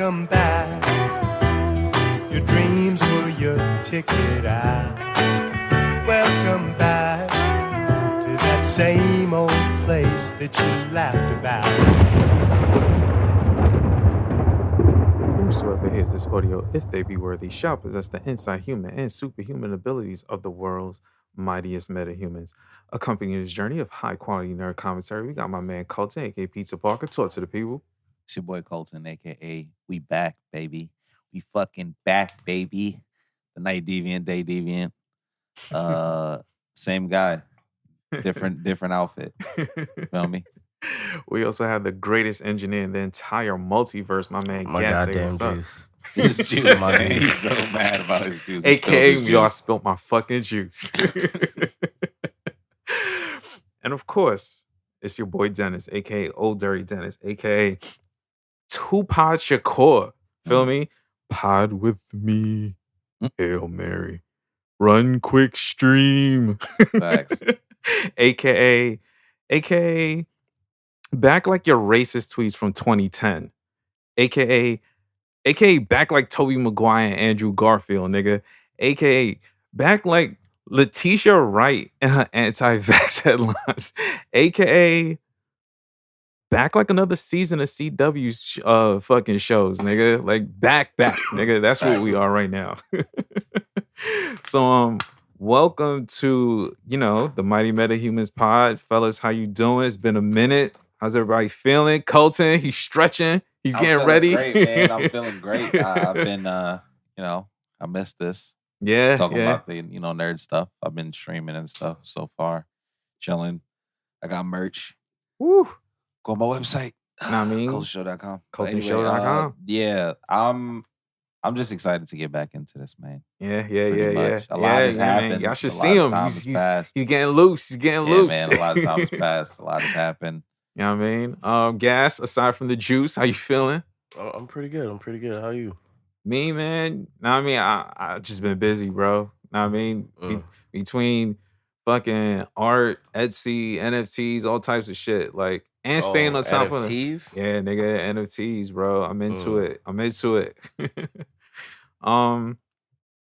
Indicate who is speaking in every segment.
Speaker 1: Welcome back. Your dreams were your ticket out. Welcome back to that same old place that you laughed about.
Speaker 2: Whosoever hears this audio, if they be worthy, shall possess the inside human and superhuman abilities of the world's mightiest metahumans. Accompanying this journey of high quality nerd commentary, we got my man Colton, aka Pizza Parker. Talk to the people.
Speaker 3: It's your boy Colton, aka We Back, baby. We fucking back, baby. The night deviant, day deviant. Same guy. Different outfit. Feel me?
Speaker 2: We also have the greatest engineer in the entire multiverse, my man
Speaker 4: My
Speaker 2: Gas.
Speaker 4: goddamn juice.
Speaker 3: His juice,
Speaker 4: My
Speaker 3: man.
Speaker 4: juice.
Speaker 3: He's so mad about his juice. He spilled
Speaker 2: AKA,
Speaker 3: his
Speaker 2: y'all
Speaker 3: juice.
Speaker 2: spilt my fucking juice. And of course, it's your boy Dennis, aka Old Dirty Dennis, aka Tupac Shakur. Feel me? Pod with me. Hail Mary. Run quick stream.
Speaker 3: Facts.
Speaker 2: AKA back like your racist tweets from 2010. AKA back like Tobey Maguire and Andrew Garfield, nigga. AKA back like Letitia Wright and her anti-vax headlines. AKA back like another season of CW fucking shows, nigga. Like back, nigga. That's what we are right now. So welcome to, the Mighty Metahumans pod. Fellas, how you doing? It's been a minute. How's everybody feeling? Colton, he's stretching. He's getting ready.
Speaker 3: Great, man. I'm feeling great. I've been I missed this.
Speaker 2: Yeah.
Speaker 3: Talking about the, nerd stuff. I've been streaming and stuff so far. Chilling. I got merch.
Speaker 2: Woo.
Speaker 3: Go on my website.
Speaker 2: Know what I mean?
Speaker 3: ColtonShow.com.
Speaker 2: ColtonShow.com.
Speaker 3: Yeah. I'm just excited to get back into this, man.
Speaker 2: Yeah.
Speaker 3: Much. A lot has happened.
Speaker 2: Man. Y'all should
Speaker 3: A
Speaker 2: see
Speaker 3: lot of
Speaker 2: him.
Speaker 3: time
Speaker 2: He's
Speaker 3: has passed.
Speaker 2: getting loose. He's getting loose.
Speaker 3: Man, a lot of time has passed. A lot has happened.
Speaker 2: You know what I mean? Gas, aside from the juice, how you feeling?
Speaker 4: Oh, I'm pretty good. How are you?
Speaker 2: Me, man. Know what I mean? I just been busy, bro. Know what I mean? Between fucking art, Etsy, NFTs, all types of shit. Like, and staying on top of
Speaker 4: NFTs?
Speaker 2: Yeah, nigga, NFTs, bro. I'm into it.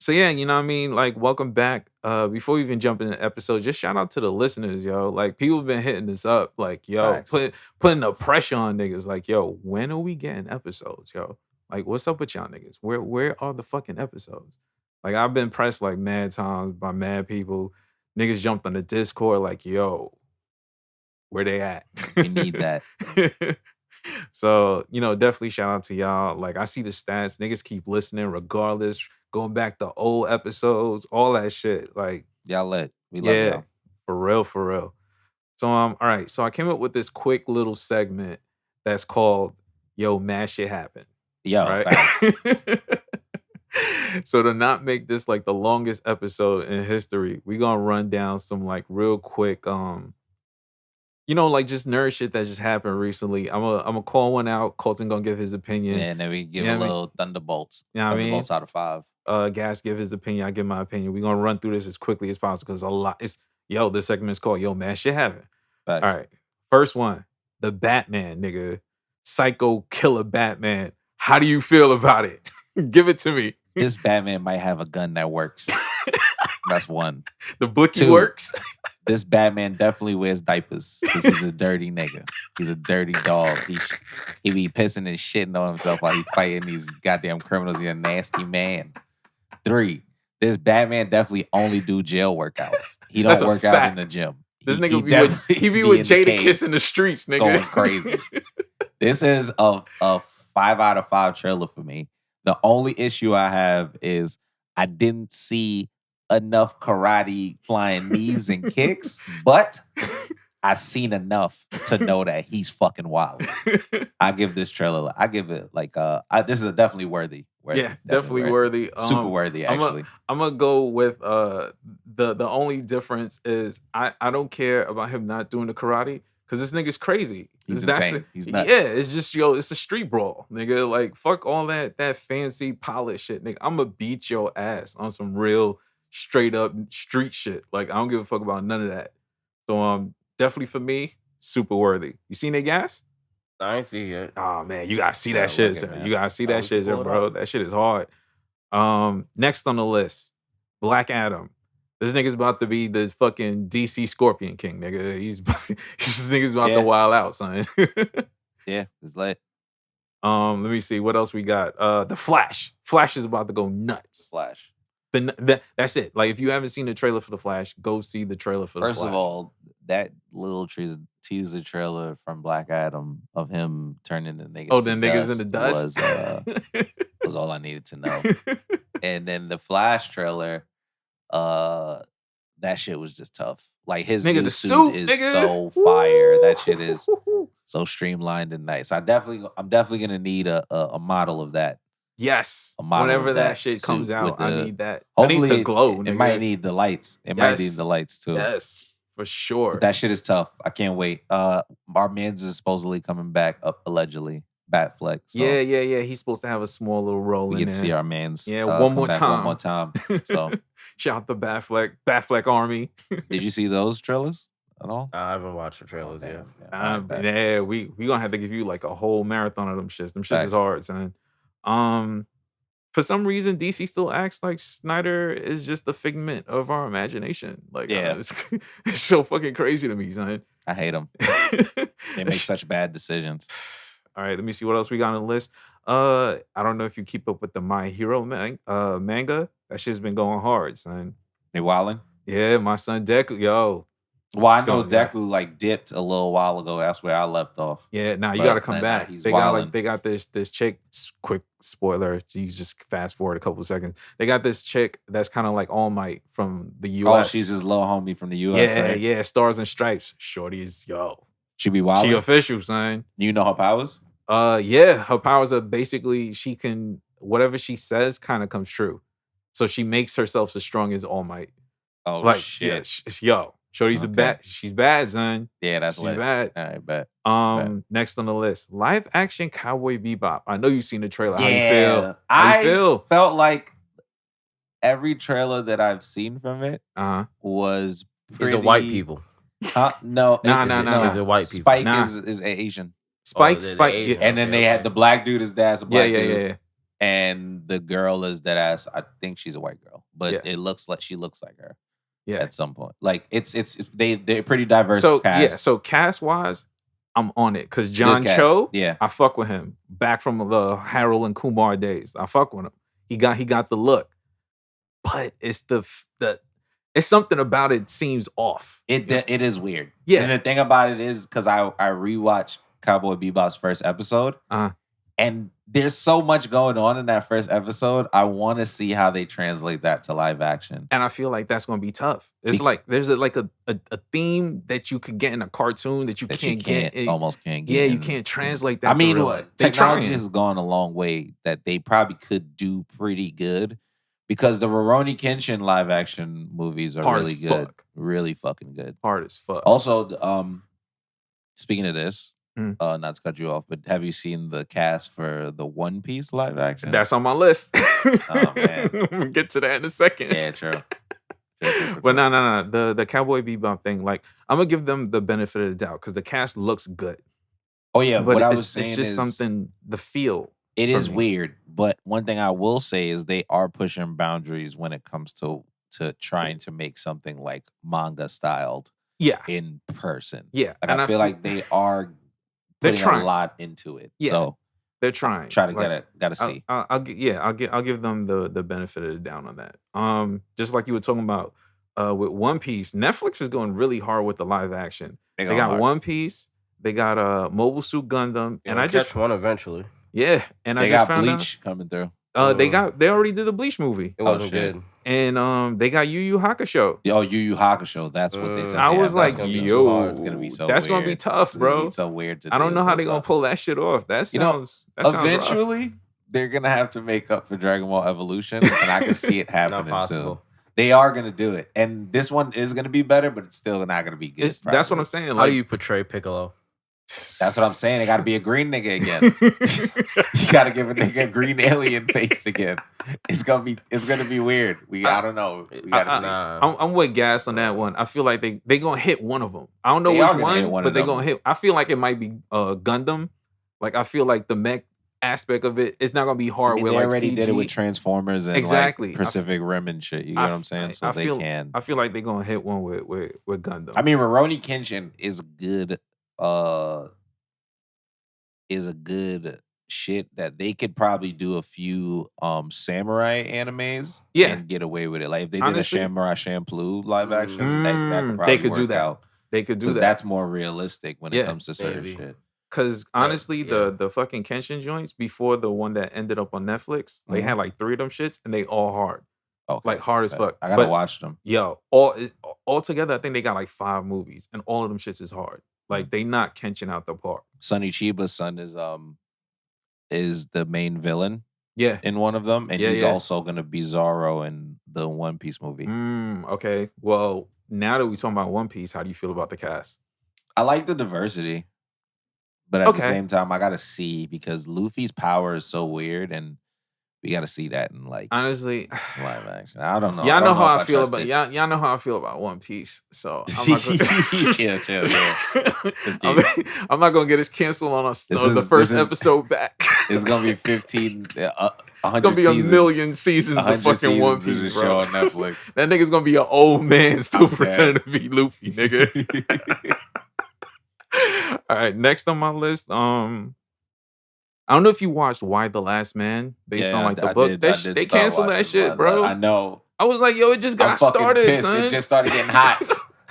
Speaker 2: So yeah, you know what I mean? Like, welcome back. Before we even jump into the episode, just shout out to the listeners, yo. Like, people have been hitting us up, like, yo, putting the pressure on niggas. Like, yo, when are we getting episodes, yo? Like, what's up with y'all niggas? Where are the fucking episodes? Like, I've been pressed like mad times by mad people. Niggas jumped on the Discord, like, yo, where they at?
Speaker 3: We need that.
Speaker 2: So, definitely shout out to y'all. Like, I see the stats. Niggas keep listening regardless. Going back to old episodes, all that shit. Like,
Speaker 3: y'all lit. We love y'all.
Speaker 2: For real. So, all right. So I came up with this quick little segment that's called Yo, Mad Shit Happened.
Speaker 3: Yo,
Speaker 2: right? So to not make this like the longest episode in history, we gonna run down some like real quick like just nerd shit that just happened recently. I'm gonna call one out. Colton gonna give his opinion.
Speaker 3: Yeah, and then we give a little thunderbolts. Thunderbolts out of 5.
Speaker 2: Gas give his opinion. I give my opinion. We're gonna run through this as quickly as possible because a lot. This segment is called Yo, Man, Shit Happened. All right, first one, the Batman, nigga, psycho killer Batman. How do you feel about it? Give it to me.
Speaker 3: This Batman might have a gun that works. That's one.
Speaker 2: The butcher works.
Speaker 3: This Batman definitely wears diapers because he's a dirty nigga. He's a dirty dog. He be pissing and shitting on himself while he fighting these goddamn criminals. He's a nasty man. 3, this Batman definitely only do jail workouts. He don't work out in the gym.
Speaker 2: This nigga be with Jada Kiss in the streets, nigga.
Speaker 3: Going crazy. This is a 5 out of 5 trailer for me. The only issue I have is I didn't see enough karate flying knees and kicks, but I seen enough to know that he's fucking wild. I give this trailer, I give it like this is definitely worthy.
Speaker 2: Yeah, definitely worthy.
Speaker 3: Super worthy, actually.
Speaker 2: I'm gonna go with the only difference is I don't care about him not doing the karate because this nigga's crazy.
Speaker 3: He's insane. He's nuts.
Speaker 2: Yeah, it's just it's a street brawl, nigga. Like fuck all that fancy polished shit, nigga. I'm gonna beat your ass on some real straight up street shit. Like I don't give a fuck about none of that. So definitely for me, super worthy. You seen that gas?
Speaker 4: I ain't see it.
Speaker 2: Oh man, you gotta see
Speaker 3: Yeah,
Speaker 2: that shit,
Speaker 3: look
Speaker 2: sir.
Speaker 3: at man.
Speaker 2: You gotta see
Speaker 4: Oh,
Speaker 2: that
Speaker 4: we
Speaker 2: shit,
Speaker 4: can
Speaker 2: sir,
Speaker 4: pull it
Speaker 2: bro.
Speaker 4: up.
Speaker 2: That shit is hard. Next on the list, Black Adam. This nigga's about to be the fucking DC Scorpion King, nigga. This nigga's about to
Speaker 3: Yeah.
Speaker 2: wild out, son.
Speaker 3: Yeah, it's lit.
Speaker 2: Let me see what else we got. The Flash. Flash is about to go nuts.
Speaker 3: Flash.
Speaker 2: That's it. Like if you haven't seen the trailer for the Flash, go see the trailer for the
Speaker 3: First
Speaker 2: Flash.
Speaker 3: of all, that little teaser trailer from Black Adam of him turning the nigga
Speaker 2: oh,
Speaker 3: to
Speaker 2: the niggas in the
Speaker 3: dust
Speaker 2: dust.
Speaker 3: was all I needed to know. And then the Flash trailer, that shit was just tough. Like his
Speaker 2: Nigga,
Speaker 3: new
Speaker 2: the
Speaker 3: suit
Speaker 2: suit,
Speaker 3: is
Speaker 2: nigga.
Speaker 3: so fire. That shit is so streamlined and nice. I'm definitely gonna need a model of that.
Speaker 2: Yes.
Speaker 3: A model
Speaker 2: Whenever
Speaker 3: of
Speaker 2: that
Speaker 3: that
Speaker 2: shit
Speaker 3: suit
Speaker 2: comes
Speaker 3: with
Speaker 2: out, I
Speaker 3: the-
Speaker 2: need that. I
Speaker 3: Hopefully
Speaker 2: need to glow,
Speaker 3: it
Speaker 2: nigga.
Speaker 3: might need the lights. It might need
Speaker 2: Yes.
Speaker 3: the lights too.
Speaker 2: Yes, for sure.
Speaker 3: But that shit is tough. I can't wait. Our man's is supposedly coming back up allegedly. Batfleck. So
Speaker 2: Yeah. He's supposed to have a small little role
Speaker 3: we
Speaker 2: in
Speaker 3: get to
Speaker 2: there.
Speaker 3: see our man's
Speaker 2: Yeah,
Speaker 3: come
Speaker 2: one more
Speaker 3: back
Speaker 2: time.
Speaker 3: One more time. So
Speaker 2: Shout out to Batfleck Army.
Speaker 3: did you see those trailers at all?
Speaker 4: I haven't watched the trailers yet.
Speaker 2: Yeah, we gonna have to give you like a whole marathon of them shits. Them shits
Speaker 3: Facts.
Speaker 2: is hard, son. For some reason, DC still acts like Snyder is just a figment of our imagination. Like,
Speaker 3: Yeah.
Speaker 2: it's so fucking crazy to me, son.
Speaker 3: I hate them. They make such bad decisions.
Speaker 2: All right, let me see what else we got on the list. I don't know if you keep up with the My Hero manga. That shit's been going hard, son.
Speaker 3: They wildin'?
Speaker 2: Yeah, my son Deku, yo.
Speaker 3: Well, I
Speaker 2: It's
Speaker 3: know
Speaker 2: going- yeah.
Speaker 3: Deku like dipped a little while ago. That's where I left off.
Speaker 2: Yeah, nah, you
Speaker 3: But
Speaker 2: gotta come
Speaker 3: nah,
Speaker 2: back.
Speaker 3: he's
Speaker 2: They got
Speaker 3: wildin'.
Speaker 2: they got this chick. Quick spoiler. You just fast forward a couple of seconds. They got this chick that's kind of like All Might from the
Speaker 3: Oh,
Speaker 2: U.S.
Speaker 3: she's his little homie from the US,
Speaker 2: yeah,
Speaker 3: right?
Speaker 2: yeah. Stars and Stripes. Shorty is
Speaker 3: She be
Speaker 2: She
Speaker 3: wildin'?
Speaker 2: official, son.
Speaker 3: You know her powers?
Speaker 2: Yeah, her powers are basically she can whatever she says kind of comes true. So she makes herself as strong as All Might.
Speaker 3: Oh
Speaker 2: Like,
Speaker 3: shit.
Speaker 2: yeah, Shorty's
Speaker 3: Okay.
Speaker 2: bad. She's bad, son.
Speaker 3: Yeah, that's
Speaker 2: She's
Speaker 3: lit.
Speaker 2: bad.
Speaker 3: All right, bet.
Speaker 2: Next on the list, live action Cowboy Bebop. I know you've seen the trailer. How you feel? How
Speaker 3: I
Speaker 2: you feel?
Speaker 3: felt like every trailer that I've seen from it was pretty...
Speaker 4: Is it white people?
Speaker 3: Huh? No.
Speaker 2: Nah,
Speaker 3: it's-
Speaker 2: nah,
Speaker 3: no.
Speaker 4: Is it white people?
Speaker 3: Spike
Speaker 2: Nah.
Speaker 3: is Asian.
Speaker 2: Spike,
Speaker 4: they're
Speaker 2: Spike.
Speaker 4: Asian.
Speaker 2: Yeah,
Speaker 3: And then
Speaker 4: Okay,
Speaker 3: they had
Speaker 4: okay.
Speaker 3: the black dude is dad's a
Speaker 2: yeah,
Speaker 3: black
Speaker 2: yeah,
Speaker 3: dude.
Speaker 2: yeah.
Speaker 3: And the girl is that ass. I think she's a white girl. But
Speaker 2: Yeah.
Speaker 3: it looks like she looks like her
Speaker 2: Yeah.
Speaker 3: at some point. Like they're pretty diverse
Speaker 2: So
Speaker 3: cast.
Speaker 2: yeah, so cast wise, I'm on it because John
Speaker 3: cast.
Speaker 2: Cho,
Speaker 3: Yeah.
Speaker 2: I fuck with him back from the Harold and Kumar days. I fuck with him. He got the look, but it's it's something about it seems off.
Speaker 3: It is weird.
Speaker 2: Yeah.
Speaker 3: And the thing about it is because I rewatched Cowboy Bebop's first episode, and there's so much going on in that first episode. I want to see how they translate that to live action.
Speaker 2: And I feel like that's going to be tough. It's like there's like a theme that you could get in a cartoon that you can't get.
Speaker 3: Almost can't get.
Speaker 2: Yeah, you
Speaker 3: in-
Speaker 2: can't translate that.
Speaker 3: I mean,
Speaker 2: to real
Speaker 3: what
Speaker 2: life. They
Speaker 3: technology
Speaker 2: trying.
Speaker 3: has gone a long way that they probably could do pretty good because the Rurouni Kenshin live action movies are
Speaker 2: Hard
Speaker 3: really
Speaker 2: as
Speaker 3: good,
Speaker 2: fuck.
Speaker 3: really fucking good.
Speaker 2: Hard as fuck.
Speaker 3: Also, speaking of this,
Speaker 2: Mm.
Speaker 3: not to cut you off, but have you seen the cast for the One Piece live action?
Speaker 2: That's on my list.
Speaker 3: Oh, man.
Speaker 2: We'll get to that in a second.
Speaker 3: Yeah, true.
Speaker 2: But no. The Cowboy Bebop thing, like I'm gonna give them the benefit of the doubt because the cast looks good.
Speaker 3: Oh yeah,
Speaker 2: But
Speaker 3: what I
Speaker 2: it's,
Speaker 3: was saying
Speaker 2: it's just
Speaker 3: is
Speaker 2: something the feel.
Speaker 3: it
Speaker 2: for
Speaker 3: is
Speaker 2: me.
Speaker 3: weird. But one thing I will say is they are pushing boundaries when it comes to trying to make something like manga styled
Speaker 2: Yeah,
Speaker 3: in person.
Speaker 2: yeah.
Speaker 3: Like I feel like they are
Speaker 2: They're
Speaker 3: putting
Speaker 2: trying.
Speaker 3: a lot into it.
Speaker 2: Yeah.
Speaker 3: So
Speaker 2: they're trying.
Speaker 3: try to
Speaker 2: Like,
Speaker 3: gotta see.
Speaker 2: I'll give them the benefit of the doubt on that. Just like you were talking about with One Piece, Netflix is going really hard with the live action. They
Speaker 3: go
Speaker 2: got
Speaker 3: hard.
Speaker 2: One Piece, they got Mobile Suit Gundam, and I
Speaker 4: catch
Speaker 2: just
Speaker 4: one eventually.
Speaker 2: and I
Speaker 3: They
Speaker 2: just
Speaker 3: got
Speaker 2: found
Speaker 3: Bleach coming through.
Speaker 2: out they already did the Bleach movie,
Speaker 4: It wasn't
Speaker 3: shit.
Speaker 4: good.
Speaker 2: and they got Yu Yu Hakusho.
Speaker 3: Oh, Yu Yu Hakusho. That's what they said.
Speaker 2: I
Speaker 3: they
Speaker 2: was
Speaker 3: have.
Speaker 2: like,
Speaker 3: That's gonna be
Speaker 2: yo,
Speaker 3: too hard. It's gonna be so
Speaker 2: that's gonna
Speaker 3: weird.
Speaker 2: be tough,
Speaker 3: It's gonna
Speaker 2: bro.
Speaker 3: be so weird to
Speaker 2: I don't
Speaker 3: do.
Speaker 2: know
Speaker 3: It's
Speaker 2: how
Speaker 3: so
Speaker 2: they're gonna
Speaker 3: tough.
Speaker 2: pull that shit off. That
Speaker 3: You know,
Speaker 2: sounds that sounds rough.
Speaker 3: Eventually, they're gonna have to make up for Dragon Ball Evolution, and I can see it
Speaker 4: Not
Speaker 3: happening soon.
Speaker 4: possible.
Speaker 3: They are gonna do it, and this one is gonna be better, but it's still not gonna be good.
Speaker 2: That's what
Speaker 3: probably.
Speaker 2: I'm saying.
Speaker 4: How
Speaker 2: Like,
Speaker 4: do you portray Piccolo?
Speaker 3: That's what I'm saying. It got to be a green nigga again. You got to give a nigga a green alien face again. It's gonna be weird. I don't know. We gotta see.
Speaker 4: Nah.
Speaker 2: I'm with Gas on that one. I feel like they gonna hit one of them. I don't know
Speaker 3: They are
Speaker 2: which
Speaker 3: gonna hit
Speaker 2: one,
Speaker 3: one
Speaker 2: but
Speaker 3: of
Speaker 2: they
Speaker 3: them.
Speaker 2: gonna hit. I feel like it might be Gundam Like I feel like the mech aspect of it is not gonna be hard.
Speaker 3: I mean,
Speaker 2: with
Speaker 3: they
Speaker 2: like
Speaker 3: already
Speaker 2: CG.
Speaker 3: did it with Transformers and
Speaker 2: Exactly.
Speaker 3: like Pacific Rim and shit. You get what I'm saying? So they can.
Speaker 2: I feel like they're gonna hit one with Gundam.
Speaker 3: I mean, Rurouni Kenshin is good. Is a good shit that they could probably do a few samurai animes and get away with it. Like if they did a Samurai Champloo live action, that could probably
Speaker 2: they could do that.
Speaker 3: out.
Speaker 2: They could do that.
Speaker 3: That's more realistic when it comes to certain shit.
Speaker 2: Because honestly, the fucking Kenshin joints before the one that ended up on Netflix, they had like 3 of them shits and they all hard.
Speaker 3: Okay.
Speaker 2: Like hard as fuck.
Speaker 3: I gotta watch them.
Speaker 2: Yo, all together, I think they got like 5 movies and all of them shits is hard. Like they not Kenshin out the park.
Speaker 3: Sonny Chiba's son is the main villain.
Speaker 2: Yeah.
Speaker 3: In one of them. And he's also gonna be Zoro in the One Piece movie.
Speaker 2: Okay. Well, now that we're talking about One Piece, how do you feel about the cast?
Speaker 3: I like the diversity. But at the same time, I gotta see because Luffy's power is so weird, and we gotta see that in like
Speaker 2: honestly
Speaker 3: live action. I don't know.
Speaker 2: Y'all know how I feel about y'all know how I feel about One Piece. So I'm not gonna
Speaker 3: chill.
Speaker 2: I'm not gonna get us canceled on the first episode back.
Speaker 3: It's gonna be 15. 100
Speaker 2: gonna be
Speaker 3: seasons,
Speaker 2: a million seasons of fucking One Piece, bro.
Speaker 3: Show on Netflix.
Speaker 2: That nigga's gonna be an old man still pretending to be Luffy, nigga. All right, next on my list, I don't know if you watched Why the Last Man based on like the book. They canceled that shit, bro.
Speaker 3: I know.
Speaker 2: I was like, yo, it just got started,
Speaker 3: pissed.
Speaker 2: son.
Speaker 3: It just started getting hot.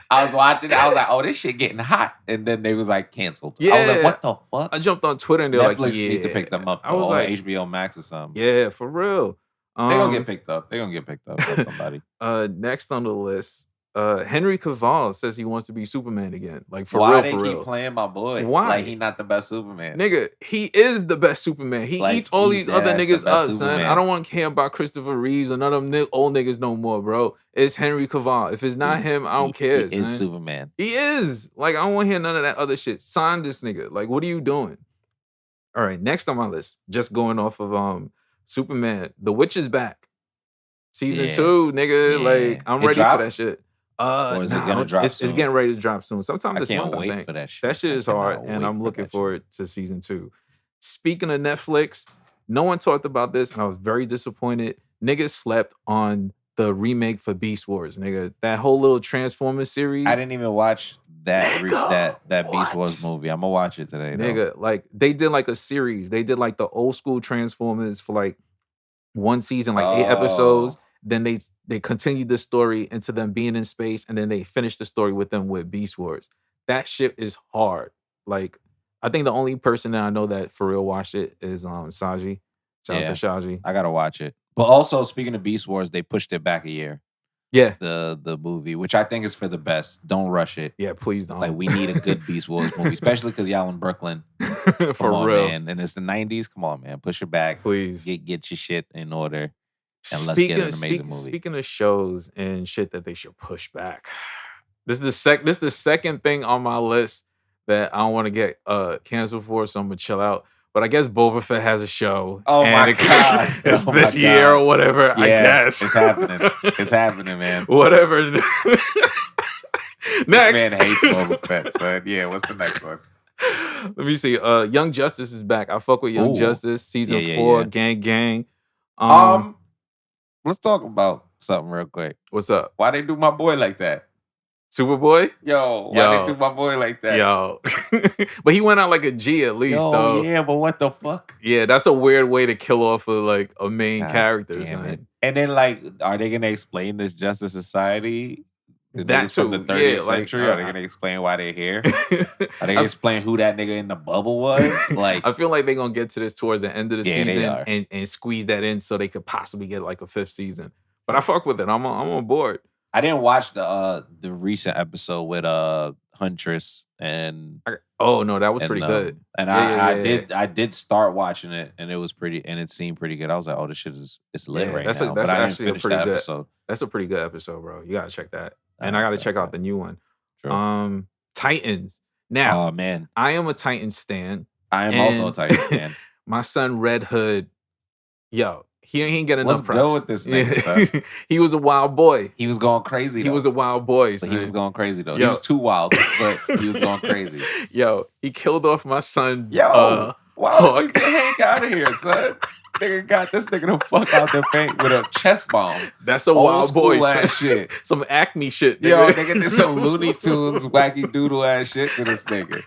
Speaker 3: I was watching it. I was like, oh, this shit getting hot. And then they was like canceled.
Speaker 2: Yeah.
Speaker 3: I was like, what the fuck?
Speaker 2: I jumped on Twitter and they're like,
Speaker 3: Netflix need to pick them up.
Speaker 2: I was like,
Speaker 3: HBO Max or something.
Speaker 2: Yeah, for real.
Speaker 3: They're gonna get picked up. They're gonna get picked up by somebody.
Speaker 2: Next on the list, Henry Cavill says he wants to be Superman again. Like for
Speaker 3: Why
Speaker 2: real,
Speaker 3: they
Speaker 2: for
Speaker 3: keep
Speaker 2: real.
Speaker 3: playing my boy?
Speaker 2: Why?
Speaker 3: Like he not the best Superman.
Speaker 2: Nigga, he is the best Superman. He eats all these other niggas up, son. I don't want to care about Christopher Reeves or none of them old niggas no more, bro. It's Henry Cavill. If it's not him, I don't care.
Speaker 3: He is Superman.
Speaker 2: He is. Like, I don't want to hear none of that other shit. Sign this nigga. Like, what are you doing? All right, next on my list, just going off of Superman, The Witch is back. Season 2, nigga. Like, I'm ready for that shit.
Speaker 3: Or is it gonna drop soon?
Speaker 2: It's getting ready to drop soon. Sometime this month, I think.
Speaker 3: For that shit.
Speaker 2: That shit is hard, and I'm looking forward to season 2. Speaking of Netflix, no one talked about this, and I was very disappointed. Niggas slept on the remake for Beast Wars, nigga. That whole little Transformers series.
Speaker 3: I didn't even watch that Beast Wars movie. I'm gonna watch it today,
Speaker 2: nigga. Like they did like a series. They did like the old school Transformers for like one season, like 8 episodes. Then they continued the story into them being in space, and then they finished the story with them with Beast Wars. That shit is hard. Like, I think the only person that I know that for real watched it is Saji. Shout out to Saji.
Speaker 3: I gotta watch it. But also, speaking of Beast Wars, they pushed it back a year.
Speaker 2: Yeah.
Speaker 3: The movie, which I think is for the best. Don't rush it.
Speaker 2: Yeah, please don't.
Speaker 3: Like, we need a good Beast Wars movie, especially because y'all in Brooklyn.
Speaker 2: For real.
Speaker 3: Man. And it's the 90s. Come on, man. Push it back.
Speaker 2: Please.
Speaker 3: Get your shit in order. And let's get an amazing movie.
Speaker 2: Speaking of shows and shit that they should push back, this is the second thing on my list that I don't want to get canceled for, so I'm gonna chill out. But I guess Boba Fett has a show.
Speaker 3: Oh my god!
Speaker 2: It's this year or whatever. Yeah, I guess
Speaker 3: it's happening. It's happening, man.
Speaker 2: Whatever. Next,
Speaker 3: this man hates Boba Fett. So yeah, what's the next one?
Speaker 2: Let me see. Young Justice is back. I fuck with Young Justice season 4. Gang.
Speaker 3: Let's talk about something real quick.
Speaker 2: What's up?
Speaker 3: Why they do my boy like that?
Speaker 2: Superboy?
Speaker 3: Why they do my boy like that?
Speaker 2: But he went out like a G at least, though.
Speaker 3: Yeah, but what the fuck?
Speaker 2: Yeah, that's a weird way to kill off like a main character.
Speaker 3: And then, like, are they gonna explain this Justice Society?
Speaker 2: That's
Speaker 3: from the 30th century. Are they gonna explain why they're here? Are they gonna explain who that nigga in the bubble was? Like,
Speaker 2: I feel like they're gonna get to this towards the end of the season and squeeze that in so they could possibly get like a 5th season. But I fuck with it. I'm on board.
Speaker 3: I didn't watch the recent episode with Huntress and
Speaker 2: oh no, that was pretty good.
Speaker 3: And I did start watching it and it was pretty and it seemed pretty good. I was like, oh, this shit it's lit right now.
Speaker 2: That's actually a pretty good
Speaker 3: episode.
Speaker 2: That's a pretty good episode, bro. You gotta check that. And I gotta check out the new one.
Speaker 3: True.
Speaker 2: Titans. Now,
Speaker 3: oh man,
Speaker 2: I am a Titans stan.
Speaker 3: I am also a Titans stan.
Speaker 2: My son Red Hood, he ain't getting enough props.
Speaker 3: Go with this nigga, son.
Speaker 2: He was a wild boy.
Speaker 3: He was going crazy.
Speaker 2: He was a wild boy.
Speaker 3: But he was going crazy though. He was too wild, but he was going crazy.
Speaker 2: He killed off my son.
Speaker 3: Why would you get Hank out of here, son? Nigga got this nigga the fuck out the paint with a chest bomb.
Speaker 2: That's a wild boy
Speaker 3: ass shit.
Speaker 2: Some Acme shit, nigga.
Speaker 3: Yo, nigga did some Looney Tunes, wacky doodle ass shit to this nigga.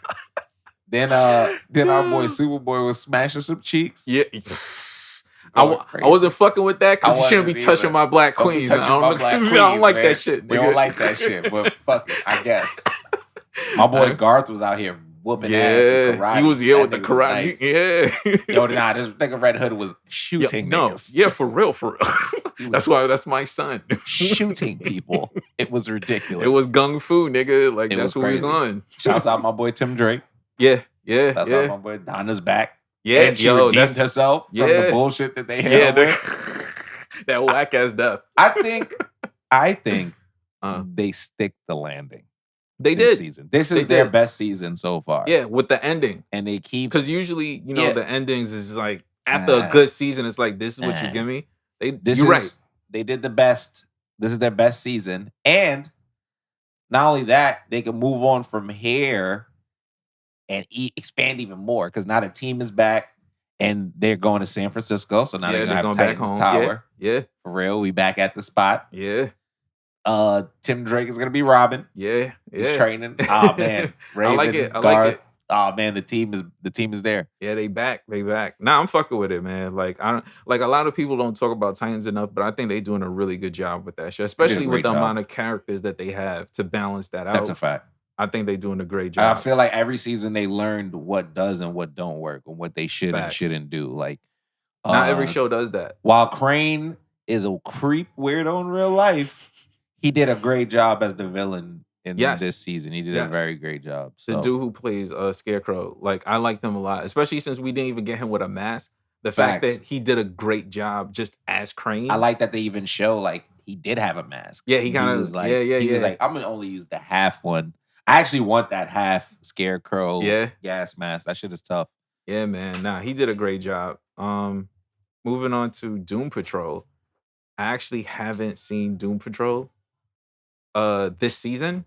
Speaker 3: Then our boy Superboy was smashing some cheeks.
Speaker 2: Yeah. I wasn't fucking with that because you shouldn't be touching my black queens. I don't like that shit.
Speaker 3: We don't like that shit, but fuck it, I guess. My boy Garth was out here whooping ass with karate.
Speaker 2: He was with the karate.
Speaker 3: Nice. Yeah. Yo, nah, this nigga Red Hood was shooting niggas.
Speaker 2: Yeah, for real. That's my son.
Speaker 3: Shooting people. It was ridiculous.
Speaker 2: It was gung fu, nigga. Like, that's what he was on.
Speaker 3: Shouts out my boy Tim Drake.
Speaker 2: Yeah.
Speaker 3: Shouts out my boy Donna's back.
Speaker 2: Yeah,
Speaker 3: and she redeemed herself from the bullshit that they had.
Speaker 2: That whack ass death.
Speaker 3: I think they stick the landing.
Speaker 2: They did.
Speaker 3: Season. This is their best season so far.
Speaker 2: Yeah, with the ending.
Speaker 3: And they keep...
Speaker 2: Because usually, the endings is like, after a good season, it's like, this is what you give me. You're right.
Speaker 3: They did the best. This is their best season. And not only that, they can move on from here and expand even more. Because now the team is back and they're going to San Francisco. So now they're going to have Titans Tower.
Speaker 2: Yeah.
Speaker 3: For real. We back at the spot.
Speaker 2: Yeah.
Speaker 3: Tim Drake is gonna be Robin.
Speaker 2: Yeah.
Speaker 3: He's training. Oh man, Raven,
Speaker 2: I like it.
Speaker 3: Oh man, the team is there.
Speaker 2: Yeah, they back. Nah, I'm fucking with it, man. Like a lot of people don't talk about Titans enough, but I think they're doing a really good job with that shit, especially with the amount of characters that they have to balance that out.
Speaker 3: That's a fact.
Speaker 2: I think they're doing a great job.
Speaker 3: I feel like every season they learned what does and what don't work and what they should and shouldn't do. Like
Speaker 2: not every show does that.
Speaker 3: While Crane is a creep weirdo in real life, he did a great job as the villain in this season. He did a very great job. So.
Speaker 2: The dude who plays Scarecrow, like I like him a lot, especially since we didn't even get him with a mask. The fact that he did a great job just as Crane.
Speaker 3: I like that they even show like he did have a mask.
Speaker 2: Yeah, he kind of was like,
Speaker 3: he was like, I'm gonna only use the half one. I actually want that half Scarecrow gas mask. That shit is tough.
Speaker 2: Yeah, man. Nah, he did a great job. Moving on to Doom Patrol. I actually haven't seen Doom Patrol this season.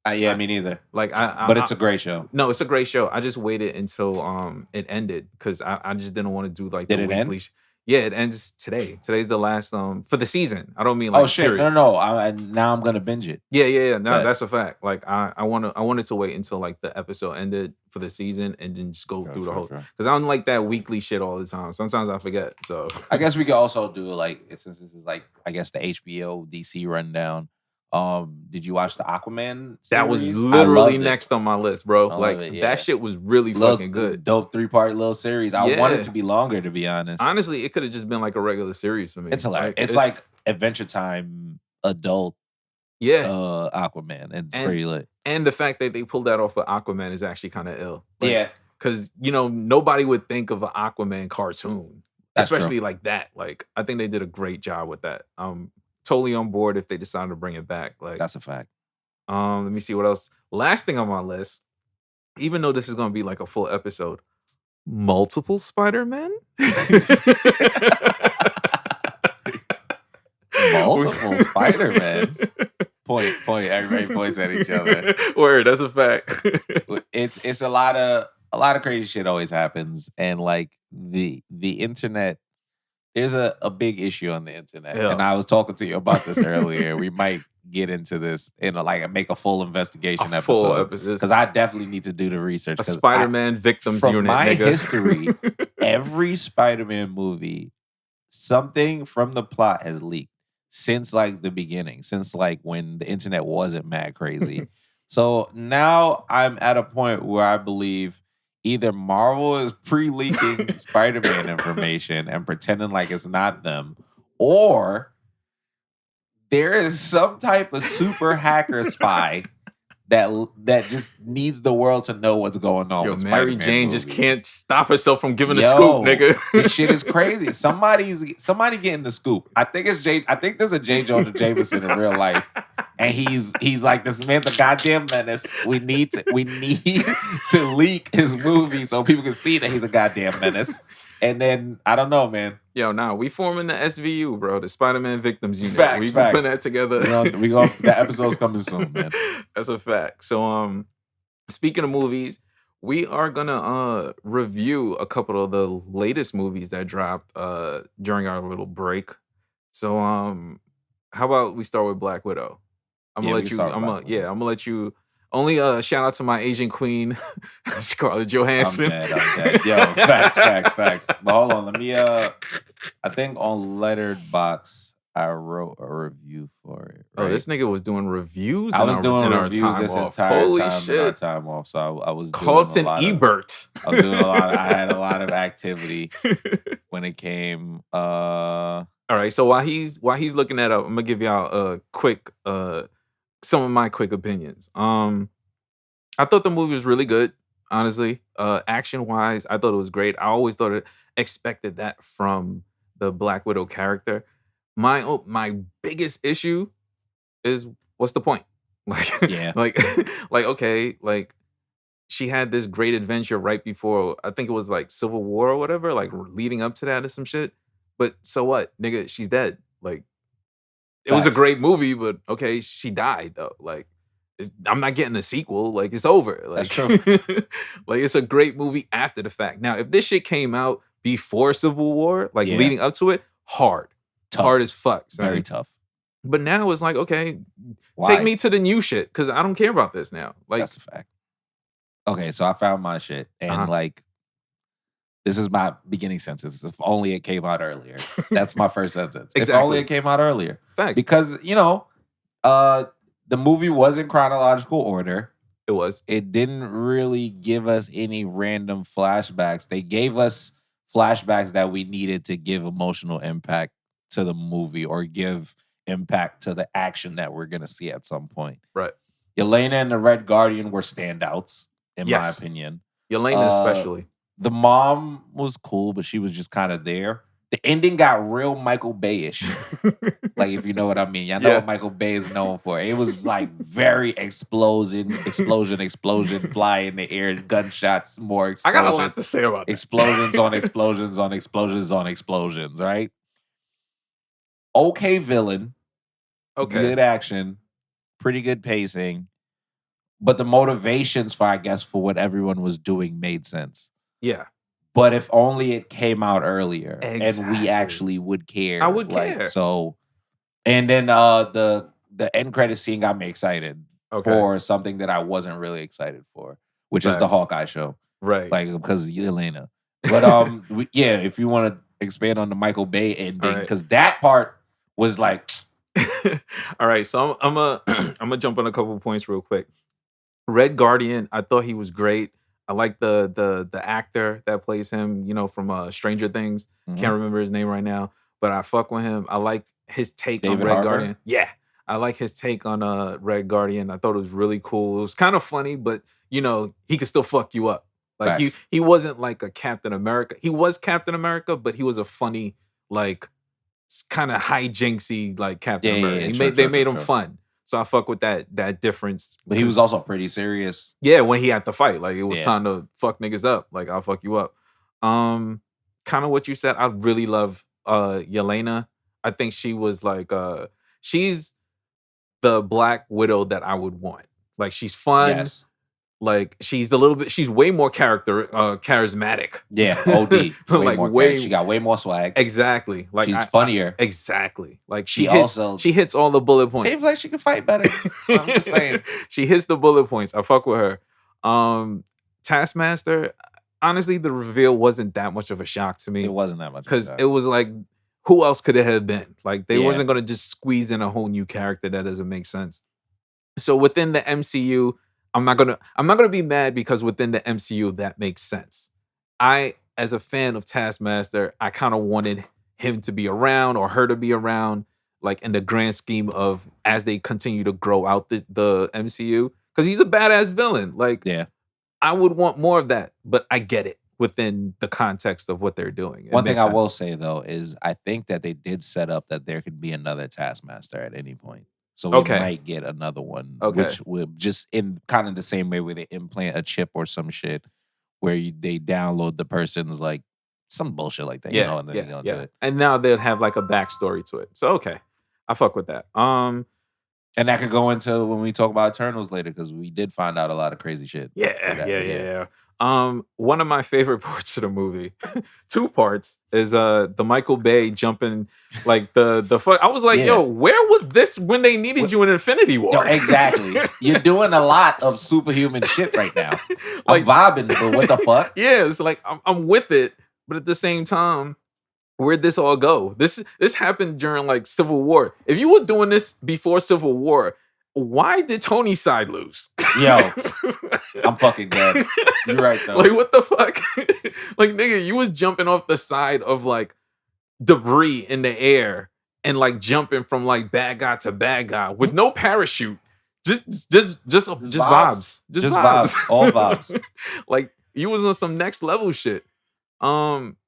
Speaker 3: Yeah, me neither.
Speaker 2: Like
Speaker 3: but it's a great show.
Speaker 2: No, it's a great show. I just waited until it ended because I just didn't want to do like the weekly.
Speaker 3: End?
Speaker 2: Yeah, it ends today. Today's the last for the season. I don't mean like
Speaker 3: shit.
Speaker 2: Period.
Speaker 3: No. Now I'm gonna binge it.
Speaker 2: Yeah. No, that's a fact. Like I wanted to wait until like the episode ended for the season and then just go through the whole. Because I don't like that weekly shit all the time. Sometimes I forget. So
Speaker 3: I guess we could also do like since this is like I guess the HBO DC rundown. Did you watch the Aquaman series?
Speaker 2: That was literally next on my list, bro. That shit was really fucking good.
Speaker 3: Dope 3-part little series. I want it to be longer, to be honest.
Speaker 2: Honestly, it could have just been like a regular series for me.
Speaker 3: It's hilarious. It's like Adventure Time adult Aquaman. And it's pretty lit.
Speaker 2: And the fact that they pulled that off of Aquaman is actually kind of ill.
Speaker 3: Like,
Speaker 2: because nobody would think of an Aquaman cartoon. Especially like that. Like I think they did a great job with that. Totally on board if they decide to bring it back. Like
Speaker 3: that's a fact.
Speaker 2: Let me see what else. Last thing on my list, even though this is going to be like a full episode, multiple Spider-Men.
Speaker 3: Multiple Spider-Men. Point. Everybody points at each other.
Speaker 2: Word. That's a fact.
Speaker 3: It's a lot of crazy shit always happens, and like the internet. There's a big issue on the internet, and I was talking to you about this earlier. We might get into this in make a full investigation episode because I definitely need to do the research.
Speaker 2: A Spider-Man victims
Speaker 3: from
Speaker 2: unit.
Speaker 3: My
Speaker 2: nigga.
Speaker 3: history, every Spider-Man movie, something from the plot has leaked since like the beginning, since like when the internet wasn't mad crazy. So now I'm at a point where I believe. Either Marvel is pre-leaking Spider-Man information and pretending like it's not them, or there is some type of super hacker spy that just needs the world to know what's going on. With
Speaker 2: Mary
Speaker 3: Spider-Man
Speaker 2: Jane
Speaker 3: movies.
Speaker 2: Just can't stop herself from giving a scoop, nigga.
Speaker 3: This shit is crazy. Somebody getting the scoop. I think there's a J. Jonah Jameson in real life. And he's like, this man's a goddamn menace. We need to leak his movie so people can see that he's a goddamn menace. And then I don't know, man.
Speaker 2: Yo, we forming the SVU, bro, the Spider-Man Victims Unit.
Speaker 3: Facts.
Speaker 2: We putting that together.
Speaker 3: The episode's coming soon, man.
Speaker 2: That's a fact. So, speaking of movies, we are gonna review a couple of the latest movies that dropped during our little break. So how about we start with Black Widow? I'm
Speaker 3: Yeah,
Speaker 2: gonna
Speaker 3: we
Speaker 2: let
Speaker 3: can
Speaker 2: you.
Speaker 3: start with Black Widow.
Speaker 2: I'm gonna let you. Only shout out to my Asian queen, Scarlett
Speaker 3: I'm
Speaker 2: Johansson.
Speaker 3: dead. Yo, facts. But hold on, let me. I think on Letterboxd I wrote a review for it. Right?
Speaker 2: Oh, this nigga was doing reviews.
Speaker 3: I was doing
Speaker 2: in
Speaker 3: reviews
Speaker 2: our time
Speaker 3: this
Speaker 2: off.
Speaker 3: entire
Speaker 2: Holy
Speaker 3: time
Speaker 2: shit.
Speaker 3: in our time off. So I was doing
Speaker 2: Carlton
Speaker 3: a lot
Speaker 2: Ebert.
Speaker 3: I was doing a lot. I had a lot of activity when it came.
Speaker 2: All right. So while he's looking that up, I'm gonna give y'all a quick some of my quick opinions. I thought the movie was really good, honestly. Action wise, I thought it was great. I always expected that from the Black Widow character. My biggest issue is what's the point? Like,
Speaker 3: Yeah.
Speaker 2: like okay, like she had this great adventure right before I think it was like Civil War or whatever, like leading up to that or some shit. But so what, nigga? She's dead. Like, it was a
Speaker 3: Facts.
Speaker 2: great movie, but okay, she died though. Like, I'm not getting a sequel. Like, it's over. Like,
Speaker 3: That's true.
Speaker 2: like, it's a great movie after the fact. Now, if this shit came out before Civil War, like
Speaker 3: Yeah.
Speaker 2: leading up to it, hard as fuck. son.
Speaker 3: Very tough.
Speaker 2: But now it's like, okay,
Speaker 3: Why?
Speaker 2: take me to the new shit because I don't care about this now. Like,
Speaker 3: That's a fact. Okay, so I found my shit, and
Speaker 2: Uh-huh.
Speaker 3: like, this is my beginning sentence. If only it came out earlier. That's my first sentence. If
Speaker 2: Exactly.
Speaker 3: only it came out earlier.
Speaker 2: facts.
Speaker 3: Because the movie was in chronological order.
Speaker 2: It was.
Speaker 3: It didn't really give us any random flashbacks. They gave us flashbacks that we needed to give emotional impact to the movie or give impact to the action that we're going to see at some point.
Speaker 2: Right.
Speaker 3: Yelena and the Red Guardian were standouts, in my
Speaker 2: Yes.
Speaker 3: opinion.
Speaker 2: Yelena especially.
Speaker 3: The mom was cool, but she was just kind of there. The ending got real Michael Bay-ish. Like, if you know what I mean. Y'all know
Speaker 2: Yeah.
Speaker 3: what Michael Bay is known for. It was like very explosion, fly in the air, gunshots, more
Speaker 2: I
Speaker 3: explosions.
Speaker 2: got a lot to say about that.
Speaker 3: Explosions on explosions on explosions on explosions, right? Okay villain.
Speaker 2: Okay.
Speaker 3: Good action. Pretty good pacing. But the motivations for what everyone was doing made sense.
Speaker 2: Yeah.
Speaker 3: But if only it came out earlier and
Speaker 2: Exactly.
Speaker 3: we actually would care.
Speaker 2: I would care.
Speaker 3: So, and then the end credit scene got me excited
Speaker 2: Okay.
Speaker 3: for something that I wasn't really excited for, which is the
Speaker 2: Facts.
Speaker 3: Hawkeye show.
Speaker 2: Right.
Speaker 3: Like, because of Yelena. But if you want to expand on the Michael Bay ending,
Speaker 2: right.
Speaker 3: because that part was like,
Speaker 2: All right, so I'm gonna jump on a couple of points real quick. Red Guardian, I thought he was great. I like the actor that plays him, from Stranger Things. Can't remember his name right now, but I fuck with him. I like his take
Speaker 3: David
Speaker 2: on Red
Speaker 3: Harbour?
Speaker 2: Guardian. Yeah, I like his take on Red Guardian. I thought it was really cool. It was kind of funny, but he could still fuck you up. Like
Speaker 3: Facts.
Speaker 2: he wasn't like a Captain America. He was Captain America, but he was a funny, like, kind of hijinksy like Captain America. They made him fun. So I fuck with that difference.
Speaker 3: but he was also pretty serious.
Speaker 2: Yeah, when he had to fight, like it was
Speaker 3: Yeah.
Speaker 2: time to fuck niggas up. Like, I'll fuck you up. Kind of what you said. I really love Yelena. I think she was like she's the Black Widow that I would want. Like, she's fun.
Speaker 3: Yes.
Speaker 2: Like, she's way more charismatic.
Speaker 3: Yeah, OD.
Speaker 2: Like,
Speaker 3: she got way more swag.
Speaker 2: Exactly. Like,
Speaker 3: She's funnier.
Speaker 2: Exactly. Like,
Speaker 3: She
Speaker 2: she hits all the bullet points.
Speaker 3: Seems like she could fight better. I'm just saying.
Speaker 2: She hits the bullet points. I fuck with her. Taskmaster, honestly, the reveal wasn't that much of a shock to me.
Speaker 3: It wasn't that much.
Speaker 2: Because it was like, who else could it have been? Like, they
Speaker 3: Yeah.
Speaker 2: wasn't going to just squeeze in a whole new character. That doesn't make sense. So within the MCU, I'm not gonna be mad because within the MCU that makes sense. I, as a fan of Taskmaster, I kind of wanted him to be around or her to be around, like, in the grand scheme of as they continue to grow out the MCU, because he's a badass villain. Like,
Speaker 3: Yeah.
Speaker 2: I would want more of that, but I get it within the context of what they're doing. It
Speaker 3: One thing
Speaker 2: makes
Speaker 3: I will
Speaker 2: sense.
Speaker 3: say though is I think that they did set up that there could be another Taskmaster at any point. So we
Speaker 2: Okay.
Speaker 3: might get another one,
Speaker 2: Okay.
Speaker 3: which will just in kind of the same way where they implant a chip or some shit where they download the person's like some bullshit like that.
Speaker 2: Yeah,
Speaker 3: and then they're gonna do it.
Speaker 2: And now they'll have like a backstory to it. So okay, I fuck with that.
Speaker 3: And that could go into when we talk about Eternals later because we did find out a lot of crazy shit.
Speaker 2: Yeah. One of my favorite parts of the movie, two parts, is the Michael Bay jumping like the fuck. I was like, yo, where was this when they needed you in Infinity War?
Speaker 3: Yo, exactly. You're doing a lot of superhuman shit right now.
Speaker 2: Like,
Speaker 3: I'm vibing, but what the fuck?
Speaker 2: Yeah, it's like I'm with it, but at the same time, where'd this all go? This happened during like Civil War. If you were doing this before Civil War, why did Tony's side lose?
Speaker 3: Yo, I'm fucking dead. You're right though.
Speaker 2: Like, what the fuck? Like, nigga, you was jumping off the side of like debris in the air and like jumping from like bad guy to bad guy with no parachute. Just vibes. Just vibes.
Speaker 3: All vibes.
Speaker 2: Like, you was on some next level shit. My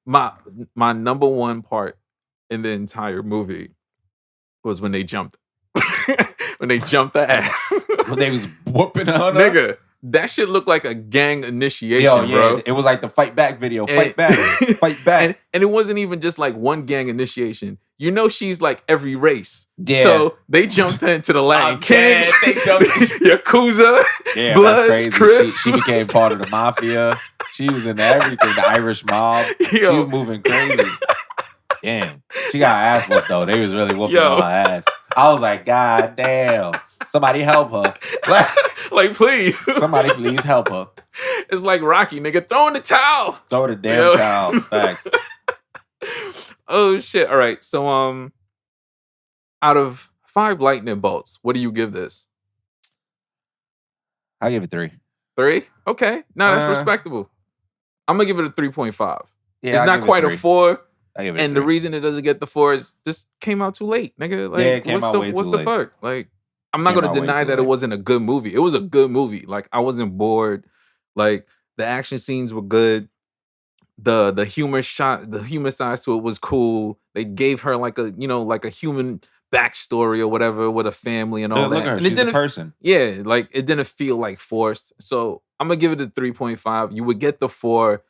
Speaker 2: number one part in the entire movie was when they jumped. When they jumped the ass.
Speaker 3: When they was whooping on her.
Speaker 2: Nigga, that shit looked like a gang initiation, bro.
Speaker 3: It was like the fight back video. Fight back. Fight back.
Speaker 2: And it wasn't even just like one gang initiation. You know she's like every race.
Speaker 3: Yeah.
Speaker 2: So they jumped into the Latin Kings,
Speaker 3: they jumped
Speaker 2: Yakuza,
Speaker 3: yeah,
Speaker 2: Bloods, Crips.
Speaker 3: She became part of the mafia. She was in everything. The Irish mob. She was moving crazy. Damn. She got her ass whooped though. They was really whooping on her ass. I was like, God damn. Somebody help her.
Speaker 2: Like, please.
Speaker 3: Somebody please help her.
Speaker 2: It's like Rocky, nigga. Throw in the towel.
Speaker 3: Throw the damn towel. Facts.
Speaker 2: Oh shit. All right. So out of 5 lightning bolts, what do you give this?
Speaker 3: I give it 3.
Speaker 2: 3? Okay. No, that's respectable. I'm gonna give it a 3.5.
Speaker 3: Yeah,
Speaker 2: it's not quite a 4.
Speaker 3: I give it
Speaker 2: and the reason it doesn't get the 4 is this came out too late, nigga. Like,
Speaker 3: it came out way
Speaker 2: what's
Speaker 3: too
Speaker 2: the
Speaker 3: late.
Speaker 2: fuck? Like, I'm not gonna deny that it wasn't a good movie. It was a good movie. Like, I wasn't bored. Like, the action scenes were good. The humor side to it was cool. They gave her like a like a human backstory or whatever with a family and all that.
Speaker 3: Look at her.
Speaker 2: And
Speaker 3: She's a person.
Speaker 2: Yeah, like it didn't feel like forced. So I'm gonna give it a 3.5. You would get the 4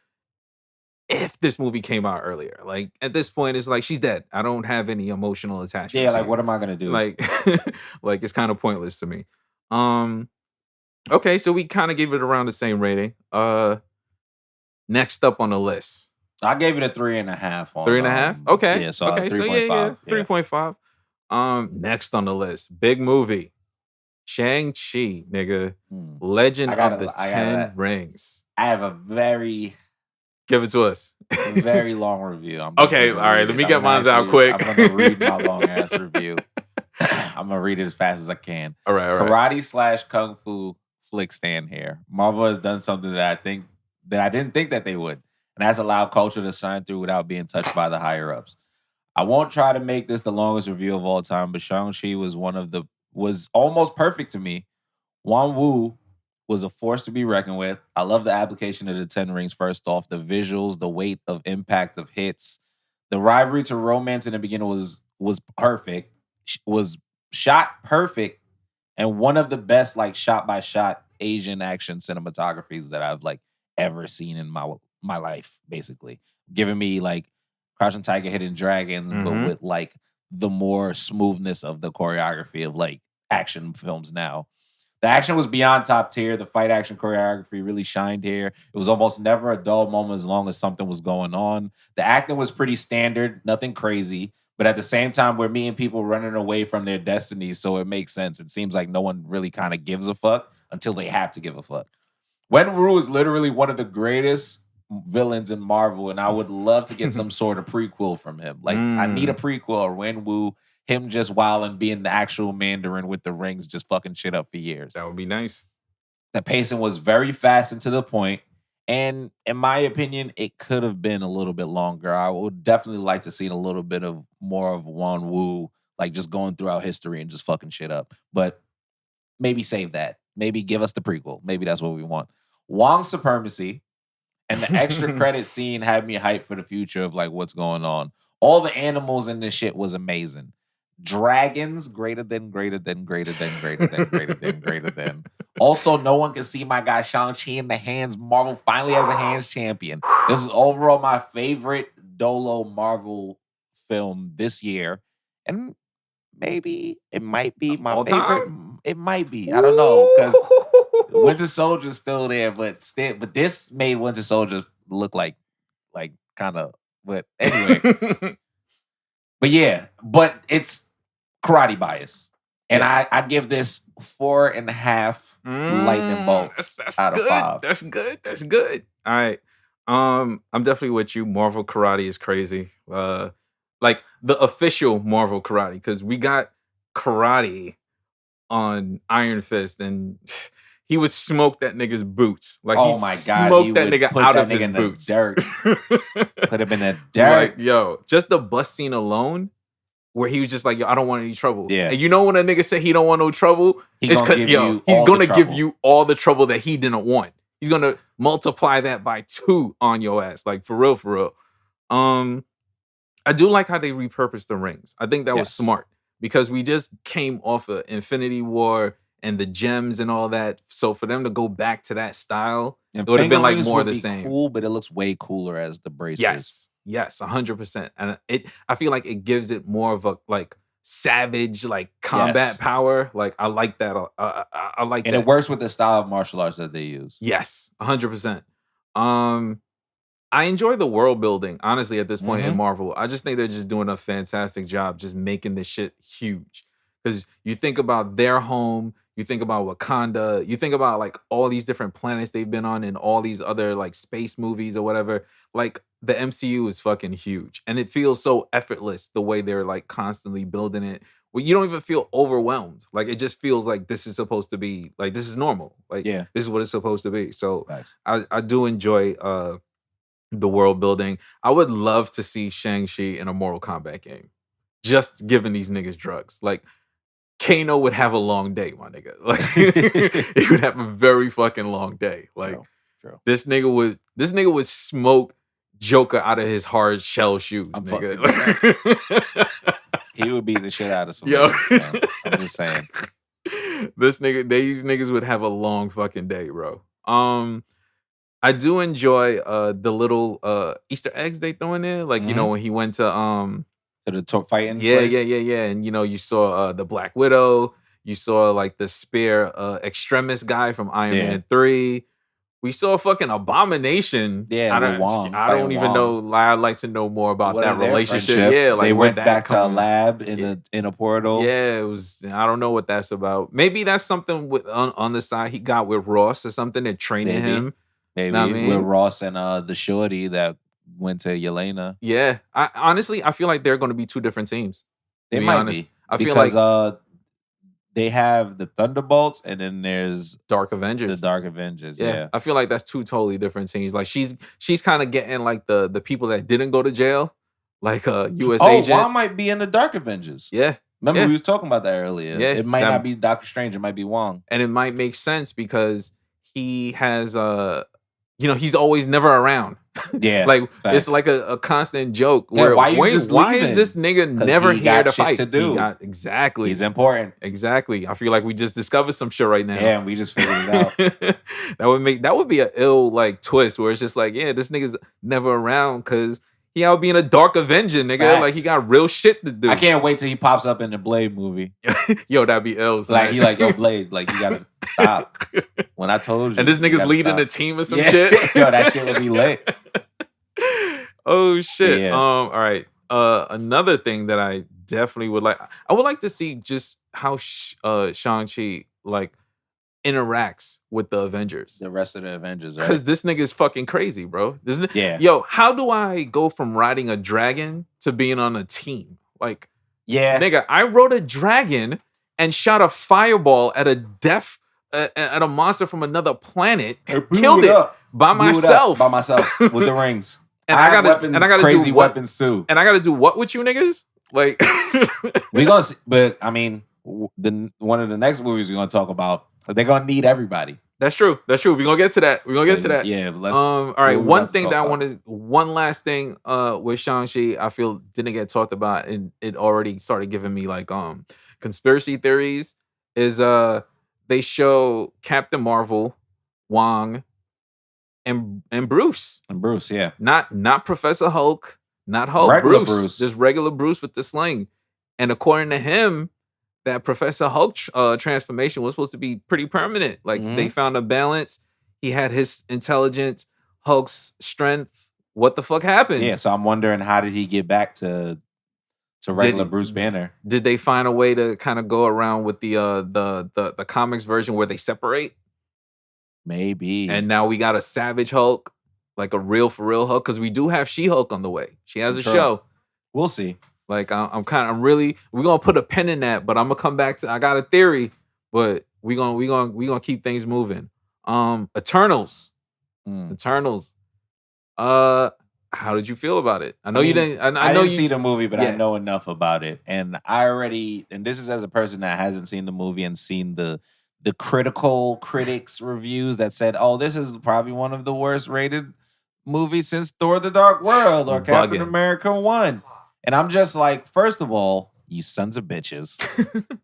Speaker 2: if this movie came out earlier. Like, at this point, it's like she's dead. I don't have any emotional attachment.
Speaker 3: Yeah, like what am I gonna do?
Speaker 2: Like, like it's kind of pointless to me. Okay, so we kind of gave it around the same rating. Next up on the list,
Speaker 3: I gave it a 3.5.
Speaker 2: 3.5. Okay.
Speaker 3: Yeah. So
Speaker 2: okay.
Speaker 3: 3.5.
Speaker 2: So yeah. 3.5. Next on the list, big movie, Shang-Chi, nigga, Legend of the Ten Rings.
Speaker 3: I have a very
Speaker 2: give it to us.
Speaker 3: Very long review.
Speaker 2: Okay. All right. Let me get mine out quick.
Speaker 3: I'm gonna read my long ass review. I'm gonna read it as fast as I can.
Speaker 2: All right.
Speaker 3: Karate / kung fu flick stand here. Marvel has done something that I didn't think that they would, and that's allowed culture to shine through without being touched by the higher ups. I won't try to make this the longest review of all time, but Shang-Chi was almost perfect to me. Wan Wu was a force to be reckoned with. I love the application of the 10 rings. First off, the visuals, the weight of impact of hits, the rivalry to romance in the beginning was perfect. Was shot perfect, and one of the best like shot by shot Asian action cinematographies that I've like ever seen in my life. Basically, giving me like Crouching Tiger, Hidden Dragon, but with like the more smoothness of the choreography of like action films now. The action was beyond top tier. The fight action choreography really shined here. It was almost never a dull moment as long as something was going on. The acting was pretty standard, nothing crazy. But at the same time, we're meeting people running away from their destinies, so it makes sense. It seems like no one really kind of gives a fuck until they have to give a fuck. Wen Wu is literally one of the greatest villains in Marvel, and I would love to get some sort of prequel from him. Like, I need a prequel or Wen Wu, him just wilding, being the actual Mandarin with the rings, just fucking shit up for years.
Speaker 2: That would be nice.
Speaker 3: The pacing was very fast and to the point. And in my opinion, it could have been a little bit longer. I would definitely like to see a little bit of more of Wan Wu, like just going throughout history and just fucking shit up. But maybe save that. Maybe give us the prequel. Maybe that's what we want. Wong's supremacy and the extra credit scene had me hyped for the future of like what's going on. All the animals in this shit was amazing. Dragons greater than. Also, no one can see my guy Shang-Chi in the hands. Marvel finally has a hands champion. This is overall my favorite Dolo Marvel film this year. And maybe it might be my
Speaker 2: all
Speaker 3: favorite.
Speaker 2: Time?
Speaker 3: It might be. I don't know. Because Winter Soldier's still there, but this made Winter Soldier look like kind of. But anyway, but yeah, but it's karate bias, and I give this 4.5 lightning bolts
Speaker 2: that's
Speaker 3: out
Speaker 2: good.
Speaker 3: of 5.
Speaker 2: That's good. That's good. All right. I'm definitely with you. Marvel karate is crazy. Like the official Marvel karate, because we got karate on Iron Fist, and he would smoke that nigga's boots. Like,
Speaker 3: oh my god,
Speaker 2: smoke that nigga out of his
Speaker 3: in
Speaker 2: boots.
Speaker 3: The dirt. Put him in the dirt.
Speaker 2: Like, yo, just the bus scene alone, where he was just like, yo, I don't want any trouble.
Speaker 3: Yeah.
Speaker 2: And you know when a nigga say he don't want no trouble, it's because he's gonna give you all the trouble that he didn't want. He's gonna multiply that by 2 on your ass. Like, for real, for real. I do like how they repurposed the rings. I think that was smart, because we just came off of Infinity War and the gems and all that. So for them to go back to that style, it would have been like more of the same.
Speaker 3: Cool, but it looks way cooler as the braces.
Speaker 2: Yes, 100%. And I feel like it gives it more of a like savage like combat power. Like, I like that. I like that.
Speaker 3: And it works with the style of martial arts that they use.
Speaker 2: Yes, 100%. I enjoy the world building, honestly, at this point in Marvel. I just think they're just doing a fantastic job just making this shit huge. Because you think about their home, you think about Wakanda, you think about like all these different planets they've been on and all these other like space movies or whatever. Like, the MCU is fucking huge. And it feels so effortless the way they're like constantly building it. Well, you don't even feel overwhelmed. Like, it just feels like this is supposed to be, like, this is normal. Like, this is what it's supposed to be. So I do enjoy the world building. I would love to see Shang-Chi in a Mortal Kombat game. Just giving these niggas drugs. Like, Kano would have a long day, my nigga. Like, he would have a very fucking long day. Like, this nigga would smoke Joker out of his hard shell shoes, nigga.
Speaker 3: He would beat the shit out of somebody. I'm just saying.
Speaker 2: These niggas would have a long fucking day, bro. I do enjoy the little Easter eggs they throw in there. Like, you know, when he went to
Speaker 3: the fighting
Speaker 2: place? Yeah. And, you know, you saw the Black Widow. You saw, like, the spear extremist guy from Iron Man 3. We saw fucking Abomination.
Speaker 3: Yeah,
Speaker 2: I don't even know. I'd like to know more about that relationship. Yeah, like,
Speaker 3: they went back to a lab in a portal.
Speaker 2: Yeah, it was. I don't know what that's about. Maybe that's something with on the side he got with Ross or something that training him.
Speaker 3: Maybe with Ross and the shorty that went to Yelena.
Speaker 2: Yeah, I honestly feel like they're going to be 2 different teams.
Speaker 3: They might be. I feel like they have the Thunderbolts, and then there's
Speaker 2: Dark Avengers.
Speaker 3: The Dark Avengers, yeah.
Speaker 2: I feel like that's 2 totally different teams. Like, she's kind of getting like the people that didn't go to jail, like U.S. agent.
Speaker 3: Juan might be in the Dark Avengers.
Speaker 2: Yeah.
Speaker 3: Remember we was talking about that earlier.
Speaker 2: Yeah.
Speaker 3: It might not be Doctor Strange. It might be Wong.
Speaker 2: And it might make sense because he has he's always never around.
Speaker 3: Yeah.
Speaker 2: Like, it's like a constant joke.
Speaker 3: Yeah,
Speaker 2: where
Speaker 3: why
Speaker 2: is this nigga never here to fight?
Speaker 3: To do.
Speaker 2: Exactly.
Speaker 3: He's important.
Speaker 2: Exactly. I feel like we just discovered some shit right now.
Speaker 3: Yeah, and we just figured it out.
Speaker 2: that would be an ill like twist where it's just like, yeah, this nigga's never around because he out being a Dark Avenger, nigga.
Speaker 3: Facts.
Speaker 2: Like, he got real shit to do.
Speaker 3: I can't wait till he pops up in the Blade movie.
Speaker 2: Yo, that'd be ill.
Speaker 3: Like, he like, yo, Blade, like, you gotta stop. When I told you.
Speaker 2: And this nigga's leading a team or some shit.
Speaker 3: Yo, that shit would be lit.
Speaker 2: Oh shit.
Speaker 3: Yeah.
Speaker 2: All right. Another thing that I definitely would like, I would like to see just how Shang-Chi like interacts with the Avengers.
Speaker 3: The rest of the Avengers, right?
Speaker 2: Because this nigga's fucking crazy, bro. Yo, how do I go from riding a dragon to being on a team? Like, nigga, I rode a dragon and shot a fireball at at a monster from another planet, killed it by myself.
Speaker 3: With the rings.
Speaker 2: And I gotta
Speaker 3: crazy
Speaker 2: do what?
Speaker 3: Weapons too.
Speaker 2: And I gotta do what with you niggas? Like,
Speaker 3: we gonna see, but I mean, one of the next movies we're gonna talk about, they're gonna need everybody.
Speaker 2: That's true. We're gonna get to that.
Speaker 3: Yeah, let's.
Speaker 2: All right. One thing that I want to, one last thing with Shang-Chi, I feel didn't get talked about, and it already started giving me like conspiracy theories. Is they show Captain Marvel, Wong, and Bruce.
Speaker 3: And Bruce, yeah.
Speaker 2: Not Professor Hulk, not Hulk.
Speaker 3: Regular Bruce.
Speaker 2: Just regular Bruce with the sling. And according to him, that Professor Hulk transformation was supposed to be pretty permanent. Like they found a balance. He had his intelligence, Hulk's strength. What the fuck happened?
Speaker 3: Yeah, so I'm wondering, how did he get back to regular Bruce Banner?
Speaker 2: Did they find a way to kind of go around with the comics version where they separate?
Speaker 3: Maybe.
Speaker 2: And now we got a Savage Hulk, like a real for real Hulk, because we do have She-Hulk on the way. She has a show.
Speaker 3: We'll see.
Speaker 2: Like we're gonna put a pin in that, but I'm gonna come back to. I got a theory, but we gonna keep things moving. Eternals. Eternals. How did you feel about it? I know you didn't. I know
Speaker 3: didn't
Speaker 2: you
Speaker 3: see the movie, but I know enough about it, and and this is as a person that hasn't seen the movie and seen the critics reviews that said, "Oh, this is probably one of the worst rated movies since Thor: The Dark World or Captain America 1." And I'm just like, first of all, you sons of bitches.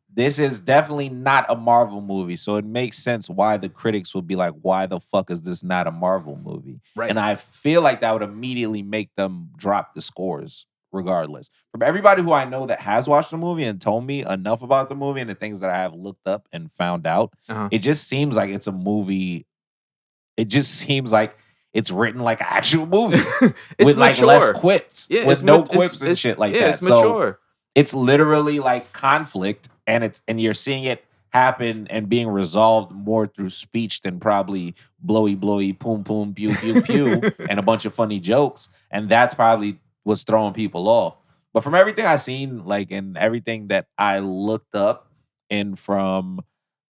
Speaker 3: This is definitely not a Marvel movie. So it makes sense why the critics would be like, why the fuck is this not a Marvel movie?
Speaker 2: Right.
Speaker 3: And I feel like that would immediately make them drop the scores regardless. From everybody who I know that has watched the movie and told me enough about the movie and the things that I have looked up and found out, it just seems like it's a movie. It just seems like it's written like an actual movie with like less quips, with no quips and shit like that.
Speaker 2: It's mature.
Speaker 3: So it's literally like conflict, and you're seeing it happen and being resolved more through speech than probably blowy, poom, poom, pew, pew, pew, and a bunch of funny jokes. And that's probably what's throwing people off. But from everything I've seen, like, and everything that I looked up, and from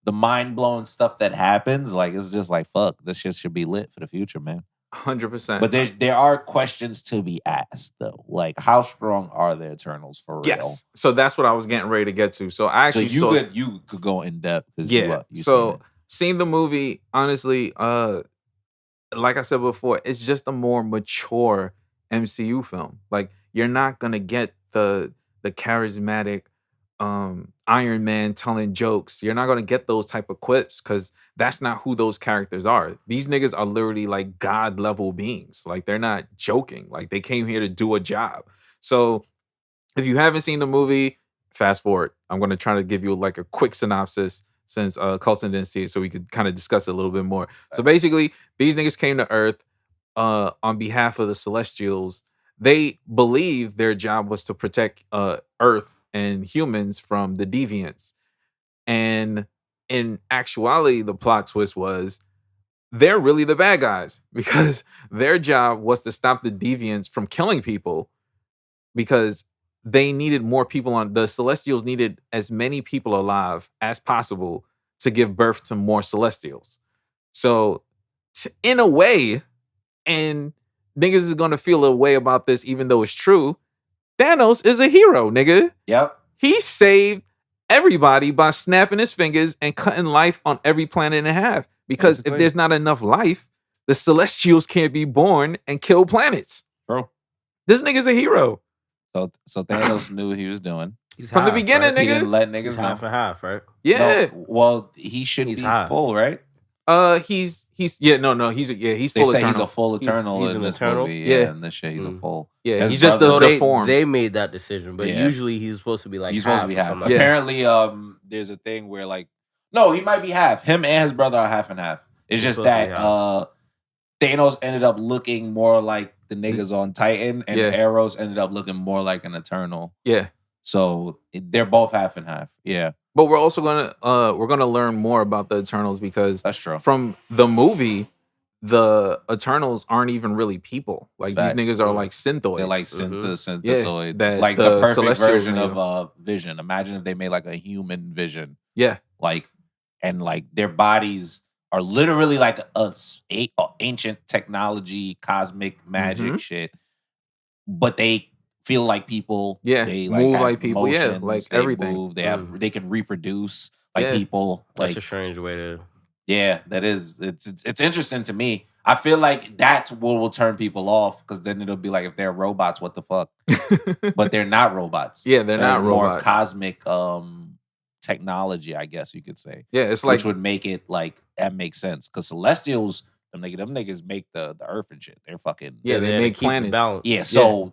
Speaker 3: the mind-blowing stuff that happens, like, it's just like, fuck, this shit should be lit for the future, man.
Speaker 2: 100%.
Speaker 3: But there are questions to be asked, though. Like, how strong are the Eternals for real?
Speaker 2: Yes. So that's what I was getting ready to get to. So I actually
Speaker 3: you could go in depth.
Speaker 2: Yeah. So seeing the movie, honestly, like I said before, it's just a more mature MCU film. Like, you're not gonna get the charismatic Iron Man telling jokes. You're not gonna get those type of quips because that's not who those characters are. These niggas are literally like God level beings. Like, they're not joking. Like, they came here to do a job. So if you haven't seen the movie, fast forward. I'm gonna try to give you like a quick synopsis since Coulson didn't see it, so we could kind of discuss it a little bit more. So basically, these niggas came to Earth on behalf of the Celestials. They believe their job was to protect Earth and humans from the deviants. And in actuality, the plot twist was they're really the bad guys because their job was to stop the deviants from killing people, because they needed more people the Celestials needed as many people alive as possible to give birth to more Celestials. So in a way, and niggas is gonna feel a way about this even though it's true, Thanos is a hero, nigga.
Speaker 3: Yep.
Speaker 2: He saved everybody by snapping his fingers and cutting life on every planet in half. Because if there's not enough life, the Celestials can't be born and kill planets.
Speaker 3: Bro.
Speaker 2: This nigga's a hero.
Speaker 3: So Thanos knew what he was doing.
Speaker 2: From the beginning, nigga.
Speaker 3: He didn't let niggas
Speaker 4: He's
Speaker 3: know.
Speaker 4: half and half, right?
Speaker 2: Yeah.
Speaker 3: No, well, he should be full, right?
Speaker 2: He's full Eternal.
Speaker 3: He's a full Eternal
Speaker 4: He's
Speaker 3: in
Speaker 4: an
Speaker 3: this
Speaker 4: Eternal?
Speaker 3: movie.
Speaker 2: Yeah.
Speaker 3: In this shit, he's a full.
Speaker 2: Yeah,
Speaker 3: His
Speaker 2: he's just
Speaker 3: brother-
Speaker 2: the form.
Speaker 4: They made that decision, but usually he's supposed to be like
Speaker 3: He's
Speaker 4: half
Speaker 3: supposed to be
Speaker 4: or
Speaker 3: half.
Speaker 4: something like that.
Speaker 3: Apparently, there's a thing where like, no, he might be half. Him and his brother are half and half. It's just
Speaker 4: supposed to be
Speaker 3: that Thanos ended up looking more like the niggas on Titan, and Arrows ended up looking more like an Eternal.
Speaker 2: Yeah.
Speaker 3: So they're both half and half. Yeah.
Speaker 2: But we're also gonna learn more about the Eternals because
Speaker 3: that's true.
Speaker 2: From the movie, the Eternals aren't even really people. Like
Speaker 3: Facts.
Speaker 2: these niggas are like synthoids.
Speaker 3: They're like synthesoids.
Speaker 2: Yeah,
Speaker 3: like the perfect
Speaker 2: Celestials
Speaker 3: version
Speaker 2: made
Speaker 3: of Vision. Imagine if they made like a human Vision.
Speaker 2: Yeah.
Speaker 3: Like, and like their bodies are literally like a ancient technology, cosmic magic shit. But they feel like people.
Speaker 2: Yeah,
Speaker 3: they
Speaker 2: move
Speaker 3: have
Speaker 2: like people. Yeah,
Speaker 3: emotions,
Speaker 2: like
Speaker 3: they
Speaker 2: everything.
Speaker 3: Move, they can reproduce like people.
Speaker 4: That's
Speaker 3: Like,
Speaker 4: a strange way to.
Speaker 3: yeah, that is. It's interesting to me. I feel like that's what will turn people off, because then it'll be like, if they're robots, what the fuck? But they're not robots.
Speaker 2: Yeah, they're not
Speaker 3: more
Speaker 2: robots.
Speaker 3: cosmic technology, I guess you could say.
Speaker 2: Yeah, it's like,
Speaker 3: which would make it like that makes sense, because Celestials, them niggas make the Earth and shit. They're fucking
Speaker 2: they make
Speaker 4: keep the
Speaker 2: planets.
Speaker 4: balance.
Speaker 3: Yeah, so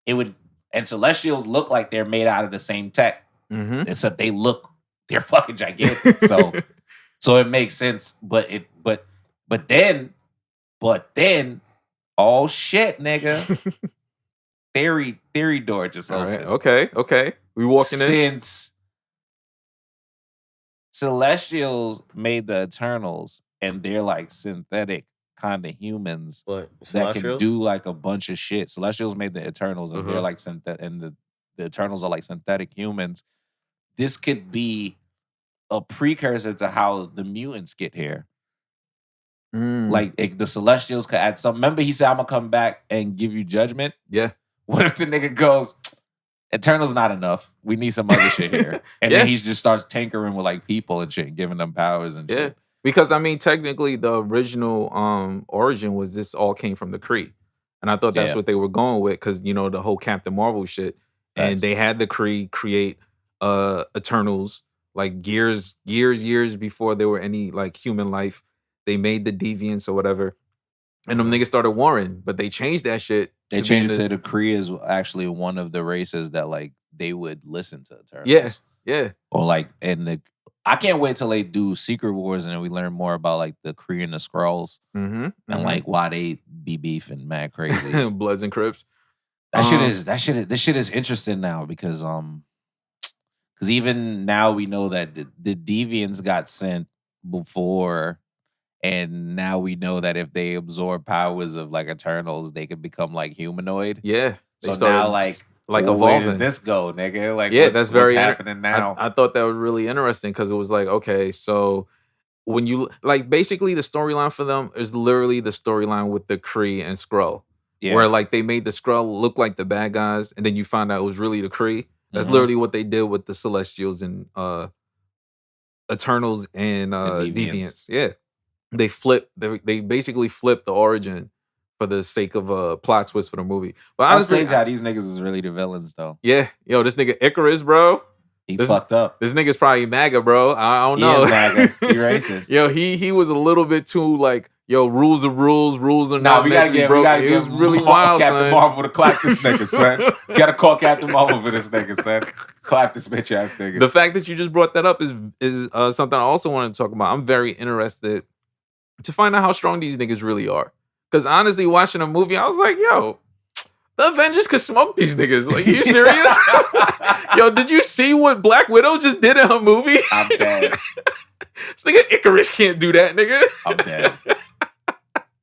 Speaker 3: it would, and Celestials look like they're made out of the same tech. Except they look they're fucking gigantic. So it makes sense. But then, oh shit, nigga. Theory door just
Speaker 2: All
Speaker 3: opened.
Speaker 2: right. Okay. We walking in.
Speaker 3: Since Celestials made the Eternals, and they're like synthetic kind of humans that can do like a bunch of shit. Celestials made the Eternals, and they're like synthetic, and the Eternals are like synthetic humans. This could be a precursor to how the mutants get here. Like the Celestials could add something. Remember, he said, "I'm gonna come back and give you judgment."
Speaker 2: Yeah.
Speaker 3: What if the nigga goes, "Eternal's not enough. We need some other shit here," and then he just starts tinkering with like people and shit, giving them powers and shit.
Speaker 2: Because I mean, technically, the original origin was this all came from the Kree, and I thought that's what they were going with because you know the whole Captain Marvel shit, and they had the Kree create Eternals like years before there were any like human life. They made the deviants or whatever, and them niggas started warring, but they changed that shit.
Speaker 3: They changed it to the Kree is actually one of the races that like they would listen to Eternals.
Speaker 2: Yeah.
Speaker 3: Or like, I can't wait till they do Secret Wars and then we learn more about like the Kree and the Skrulls and like why they be beefing mad crazy.
Speaker 2: Bloods and Crips.
Speaker 3: This shit is interesting now because even now we know that the Deviants got sent before. And now we know that if they absorb powers of like Eternals, they could become like humanoid.
Speaker 2: Yeah.
Speaker 3: So now like
Speaker 2: evolving.
Speaker 3: Where does this go, nigga? Like
Speaker 2: that's very
Speaker 3: what's happening now.
Speaker 2: I thought that was really interesting because it was like, okay, so when you like basically the storyline for them is literally the storyline with the Kree and Skrull. Yeah. Where like they made the Skrull look like the bad guys, and then you find out it was really the Kree. That's literally what they did with the Celestials and Eternals and Deviants. Yeah. They basically flipped the origin for the sake of a plot twist for the movie. But honestly,
Speaker 3: how these niggas is really the villains though.
Speaker 2: Yeah, yo, this nigga Icarus, bro.
Speaker 3: He fucked up.
Speaker 2: This nigga's probably MAGA, bro. I don't know.
Speaker 3: He is MAGA. He racist.
Speaker 2: Yo, he was a little bit too like, yo, rules are rules are not
Speaker 3: we
Speaker 2: meant to be broken. It was really wild,
Speaker 3: Captain Marvel to clap this nigga, son. You gotta call Captain Marvel for this nigga, son. Clap this bitch ass nigga.
Speaker 2: The fact that you just brought that up is something I also wanted to talk about. I'm very interested to find out how strong these niggas really are. Because honestly, watching a movie, I was like, yo, the Avengers could smoke these niggas. Like, are you serious? Yo, did you see what Black Widow just did in her movie?
Speaker 3: I'm dead.
Speaker 2: This nigga Icarus can't do that, nigga.
Speaker 3: I'm dead.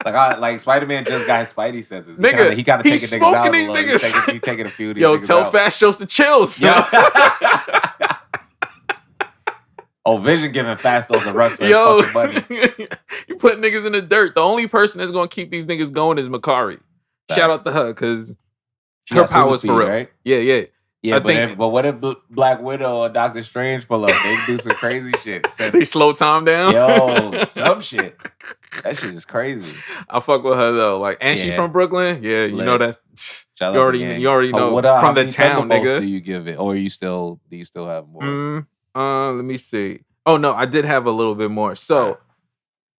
Speaker 3: Like Spider-Man just got his Spidey senses.
Speaker 2: Nigga,
Speaker 3: he gotta take
Speaker 2: he's
Speaker 3: a niggas out.
Speaker 2: Smoking these niggas.
Speaker 3: He's taking a few of these
Speaker 2: yo,
Speaker 3: niggas
Speaker 2: tell
Speaker 3: out.
Speaker 2: Fast Shows to chill, son.
Speaker 3: Oh, Vision giving Fast those a run for his fucking money.
Speaker 2: You put niggas in the dirt. The only person that's gonna keep these niggas going is Makari.
Speaker 3: Facts.
Speaker 2: Shout out to her because her powers for real. Right? Yeah.
Speaker 3: Yeah, but what if Black Widow or Doctor Strange pull up? They do some crazy shit.
Speaker 2: They slow time down.
Speaker 3: Yo, some shit. That shit is crazy.
Speaker 2: I fuck with her though. Like, and she from Brooklyn. Yeah, you know that's you already know from the town, nigga.
Speaker 3: Do you give it, or do you still have more?
Speaker 2: Let me see. Oh no, I did have a little bit more. So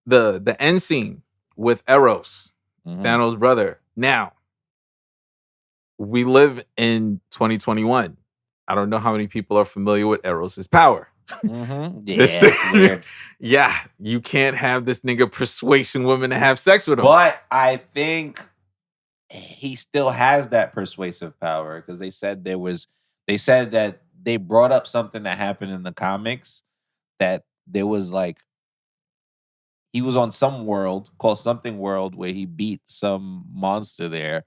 Speaker 2: the end scene with Eros, Thanos' brother. Now, we live in 2021. I don't know how many people are familiar with Eros' power.
Speaker 3: Yeah,
Speaker 2: yeah, you can't have this nigga persuading women to have sex with him.
Speaker 3: But I think he still has that persuasive power because they said that they brought up something that happened in the comics that there was like he was on some world called something world where he beat some monster there.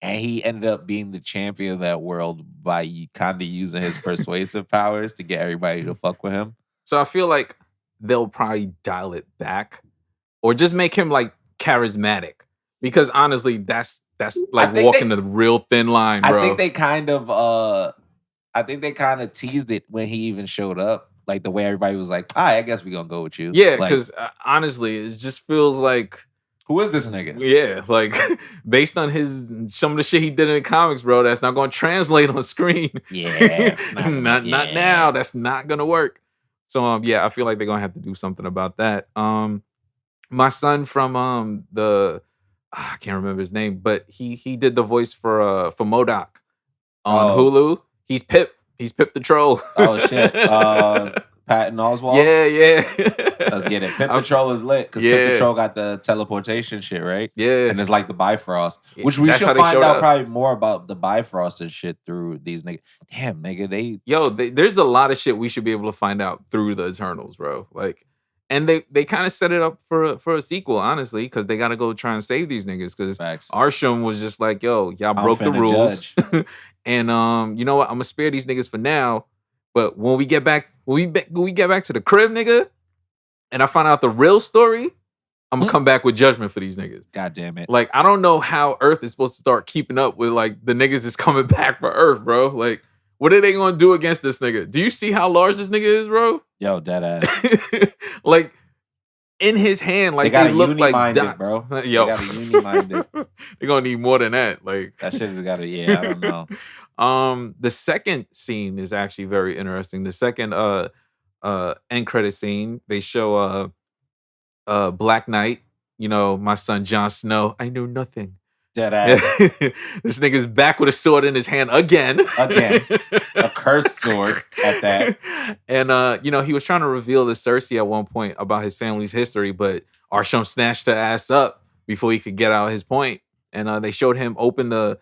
Speaker 3: And he ended up being the champion of that world by kind of using his persuasive powers to get everybody to fuck with him.
Speaker 2: So I feel like they'll probably dial it back or just make him like charismatic. Because honestly, that's like walking the real thin line, bro.
Speaker 3: I think they kind of teased it when he even showed up. Like the way everybody was like, I guess we're going to go with you.
Speaker 2: Yeah, because honestly, it just feels like,
Speaker 3: who is this nigga?
Speaker 2: Yeah, like based on some of the shit he did in the comics, bro, that's not going to translate on screen.
Speaker 3: Yeah,
Speaker 2: not now. That's not going to work. So yeah, I feel like they're going to have to do something about that. My son from I can't remember his name, but he did the voice for MODOK on Hulu. He's Pip He's Pip the Troll.
Speaker 3: Oh shit. Patton Oswalt.
Speaker 2: Yeah.
Speaker 3: Let's get it. Pip the Troll is lit because Pip the Troll got the teleportation shit, right?
Speaker 2: Yeah.
Speaker 3: And it's like the Bifrost, which we should find out probably more about the Bifrost and shit through these niggas. Damn, nigga,
Speaker 2: there's a lot of shit we should be able to find out through the Eternals, bro. Like, and they kind of set it up for a sequel, honestly, because they got to go try and save these niggas. Because Arsham was just like, yo, y'all broke the rules, and you know what? I'm gonna spare these niggas for now. But when we get back, when we get back to the crib, nigga, and I find out the real story, I'm gonna come back with judgment for these niggas.
Speaker 3: God damn it!
Speaker 2: Like, I don't know how Earth is supposed to start keeping up with like the niggas is coming back for Earth, bro. Like, what are they gonna do against this nigga? Do you see how large this nigga is, bro?
Speaker 3: Yo, dead ass.
Speaker 2: Like, in his hand, like they look like dots,
Speaker 3: bro.
Speaker 2: Yo,
Speaker 3: they got a uni-minded.
Speaker 2: They're gonna need more than that. Like,
Speaker 3: that shit has got to. Yeah, I don't know.
Speaker 2: The second scene is actually very interesting. The second end credit scene, they show Black Knight, you know, my son Jon Snow. I know nothing.
Speaker 3: Dead ass.
Speaker 2: This nigga's back with a sword in his hand again.
Speaker 3: A cursed sword at that.
Speaker 2: And you know, he was trying to reveal to Cersei at one point about his family's history, but Arsham snatched her ass up before he could get out his point. And they showed him open a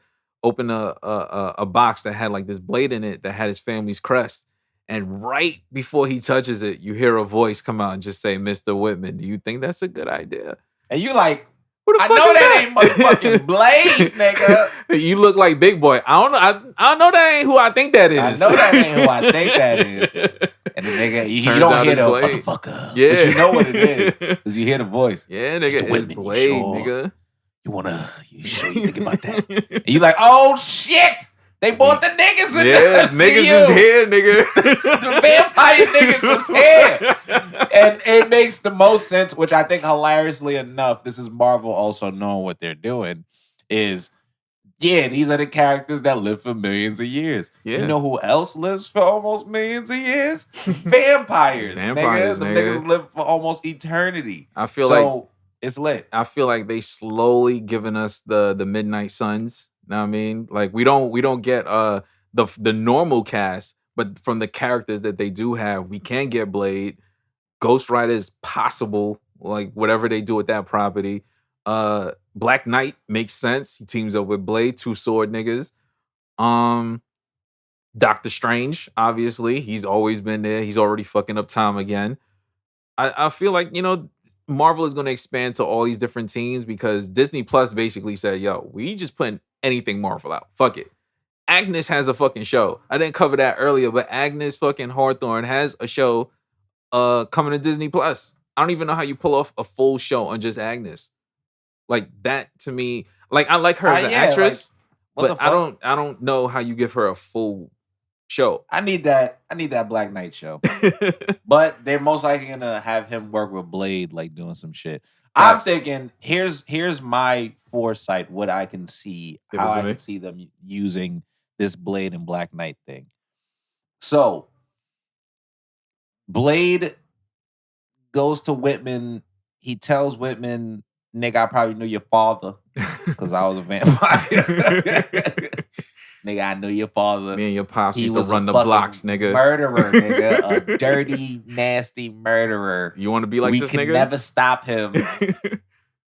Speaker 2: box that had like this blade in it that had his family's crest. And right before he touches it, you hear a voice come out and just say, "Mr. Whitman, do you think that's a good idea?"
Speaker 3: And you like, I know that ain't motherfucking Blade, nigga.
Speaker 2: You look like Big Boy. I don't know that ain't who I think that is.
Speaker 3: I know that ain't who I think that is. And the nigga, you don't hear the motherfucker.
Speaker 2: Yeah.
Speaker 3: But you know what it is. Because you hear the voice.
Speaker 2: Yeah, nigga, it's Blade, nigga.
Speaker 3: You sure you think about that? And you like, oh shit! They bought the niggas in there.
Speaker 2: Yeah, niggas is here, nigga.
Speaker 3: The vampire niggas is here. And it makes the most sense, which I think hilariously enough, this is Marvel also knowing what they're doing, is, yeah, these are the characters that live for millions of years. Yeah. You know who else lives for almost millions of years? Vampires. Nigga. The niggas live for almost eternity.
Speaker 2: I feel like
Speaker 3: it's lit.
Speaker 2: I feel like they slowly giving us the Midnight Suns. Know what I mean? Like, we don't get the normal cast, but from the characters that they do have, we can get Blade. Ghost Rider is possible, like whatever they do with that property. Black Knight makes sense. He teams up with Blade, two sword niggas. Doctor Strange, obviously, he's always been there. He's already fucking up time again. I feel like, you know, Marvel is going to expand to all these different teams because Disney Plus basically said, yo, we just putting anything Marvel out. Fuck it. Agnes has a fucking show. I didn't cover that earlier, but Agnes fucking Hawthorne has a show coming to Disney Plus. I don't even know how you pull off a full show on just Agnes. Like, that to me, like, I like her as an actress, like, but I don't know how you give her a full show.
Speaker 3: I need that Black Knight show. But they're most likely gonna have him work with Blade, like doing some shit. I'm thinking, here's my foresight, what I can see, how I can see them using this Blade and Black Knight thing. So, Blade goes to Whitman. He tells Whitman, nigga, I probably knew your father because I was a vampire. Nigga, I knew your father.
Speaker 2: Me and your pops used to run the blocks, nigga.
Speaker 3: Murderer, nigga. A dirty, nasty murderer.
Speaker 2: You want to be like this nigga?
Speaker 3: We could never stop him.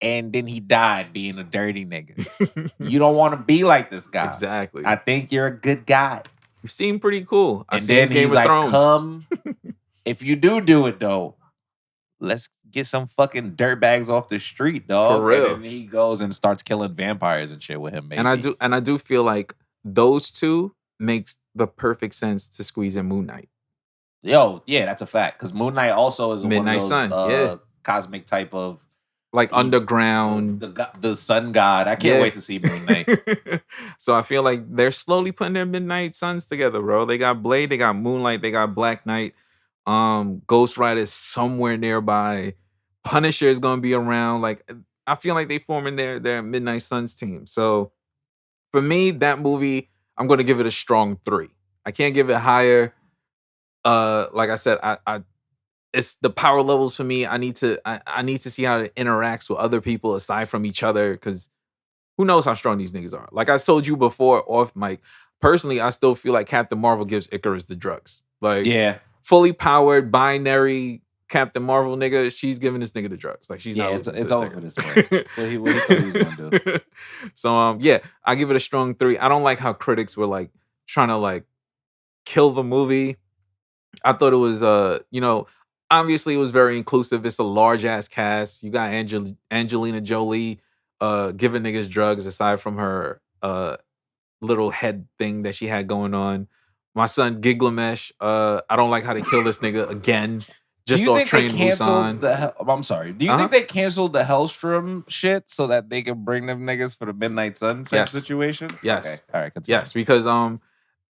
Speaker 3: And then he died being a dirty nigga. You don't want to be like this guy.
Speaker 2: Exactly.
Speaker 3: I think you're a good guy.
Speaker 2: You seem pretty cool.
Speaker 3: And then Game of Thrones. Come. If you do it, though, let's get some fucking dirtbags off the street, dog.
Speaker 2: For real.
Speaker 3: And then he goes and starts killing vampires and shit with him, maybe.
Speaker 2: And I do feel like those two makes the perfect sense to squeeze in Moon Knight.
Speaker 3: Yo, yeah, that's a fact. Because Moon Knight also is
Speaker 2: Midnight
Speaker 3: one of those cosmic type of
Speaker 2: like underground,
Speaker 3: the sun god. I can't wait to see Moon Knight.
Speaker 2: So I feel like they're slowly putting their Midnight Suns together, bro. They got Blade, they got Moonlight, they got Black Knight. Ghost Rider is somewhere nearby. Punisher is gonna be around. Like, I feel like they forming their Midnight Suns team. So for me, that movie, I'm gonna give it a strong 3. I can't give it higher. Like I said, I it's the power levels for me. I need to see how it interacts with other people aside from each other, because who knows how strong these niggas are. Like I told you before off mic, personally, I still feel like Captain Marvel gives Icarus the drugs. Like,
Speaker 3: fully
Speaker 2: powered binary Captain Marvel nigga, she's giving this nigga the drugs. Like, she's not losing
Speaker 3: it's
Speaker 2: to
Speaker 3: over
Speaker 2: this
Speaker 3: for this man. What he thought he was gonna do.
Speaker 2: So yeah, I give it a strong 3. I don't like how critics were like trying to like kill the movie. I thought it was obviously it was very inclusive. It's a large ass cast. You got Angelina Jolie giving niggas drugs aside from her little head thing that she had going on. My son Giglamesh, I don't like how they kill this nigga again. Just off Train Busan.
Speaker 3: I'm sorry. Do you think they canceled the Hellstrom shit so that they can bring them niggas for the Midnight Sun type situation?
Speaker 2: Yes.
Speaker 3: Okay. All right. Continue.
Speaker 2: Yes, because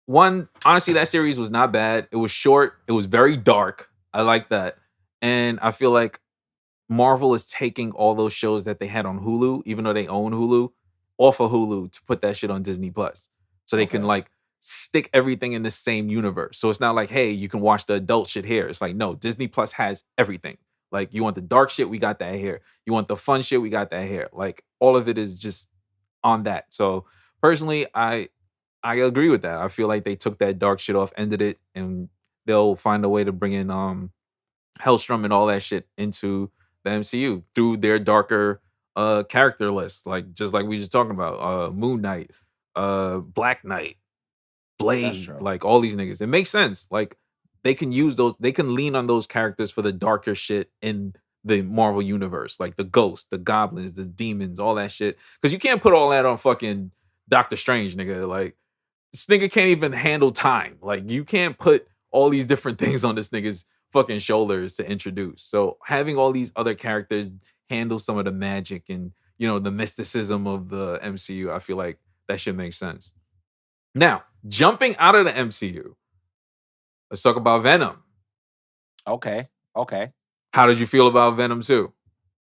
Speaker 2: one, honestly, that series was not bad. It was short. It was very dark. I like that. And I feel like Marvel is taking all those shows that they had on Hulu, even though they own Hulu, off of Hulu to put that shit on Disney Plus. So they can like stick everything in the same universe. So it's not like, hey, you can watch the adult shit here. It's like, no, Disney Plus has everything. Like, you want the dark shit, we got that here. You want the fun shit, we got that here. Like, all of it is just on that. So personally, I agree with that. I feel like they took that dark shit off, ended it, and they'll find a way to bring in Hellstrom and all that shit into the MCU through their darker character list. Like, just like we just talking about Moon Knight, Black Knight, Blade, like all these niggas. It makes sense. Like, they can use those, they can lean on those characters for the darker shit in the Marvel universe, like the ghosts, the goblins, the demons, all that shit. Because you can't put all that on fucking Doctor Strange, nigga. Like, this nigga can't even handle time. Like, you can't put all these different things on this nigga's fucking shoulders to introduce. So having all these other characters handle some of the magic and, the mysticism of the MCU, I feel like that should make sense. Now, jumping out of the MCU, let's talk about Venom.
Speaker 3: Okay.
Speaker 2: How did you feel about Venom 2?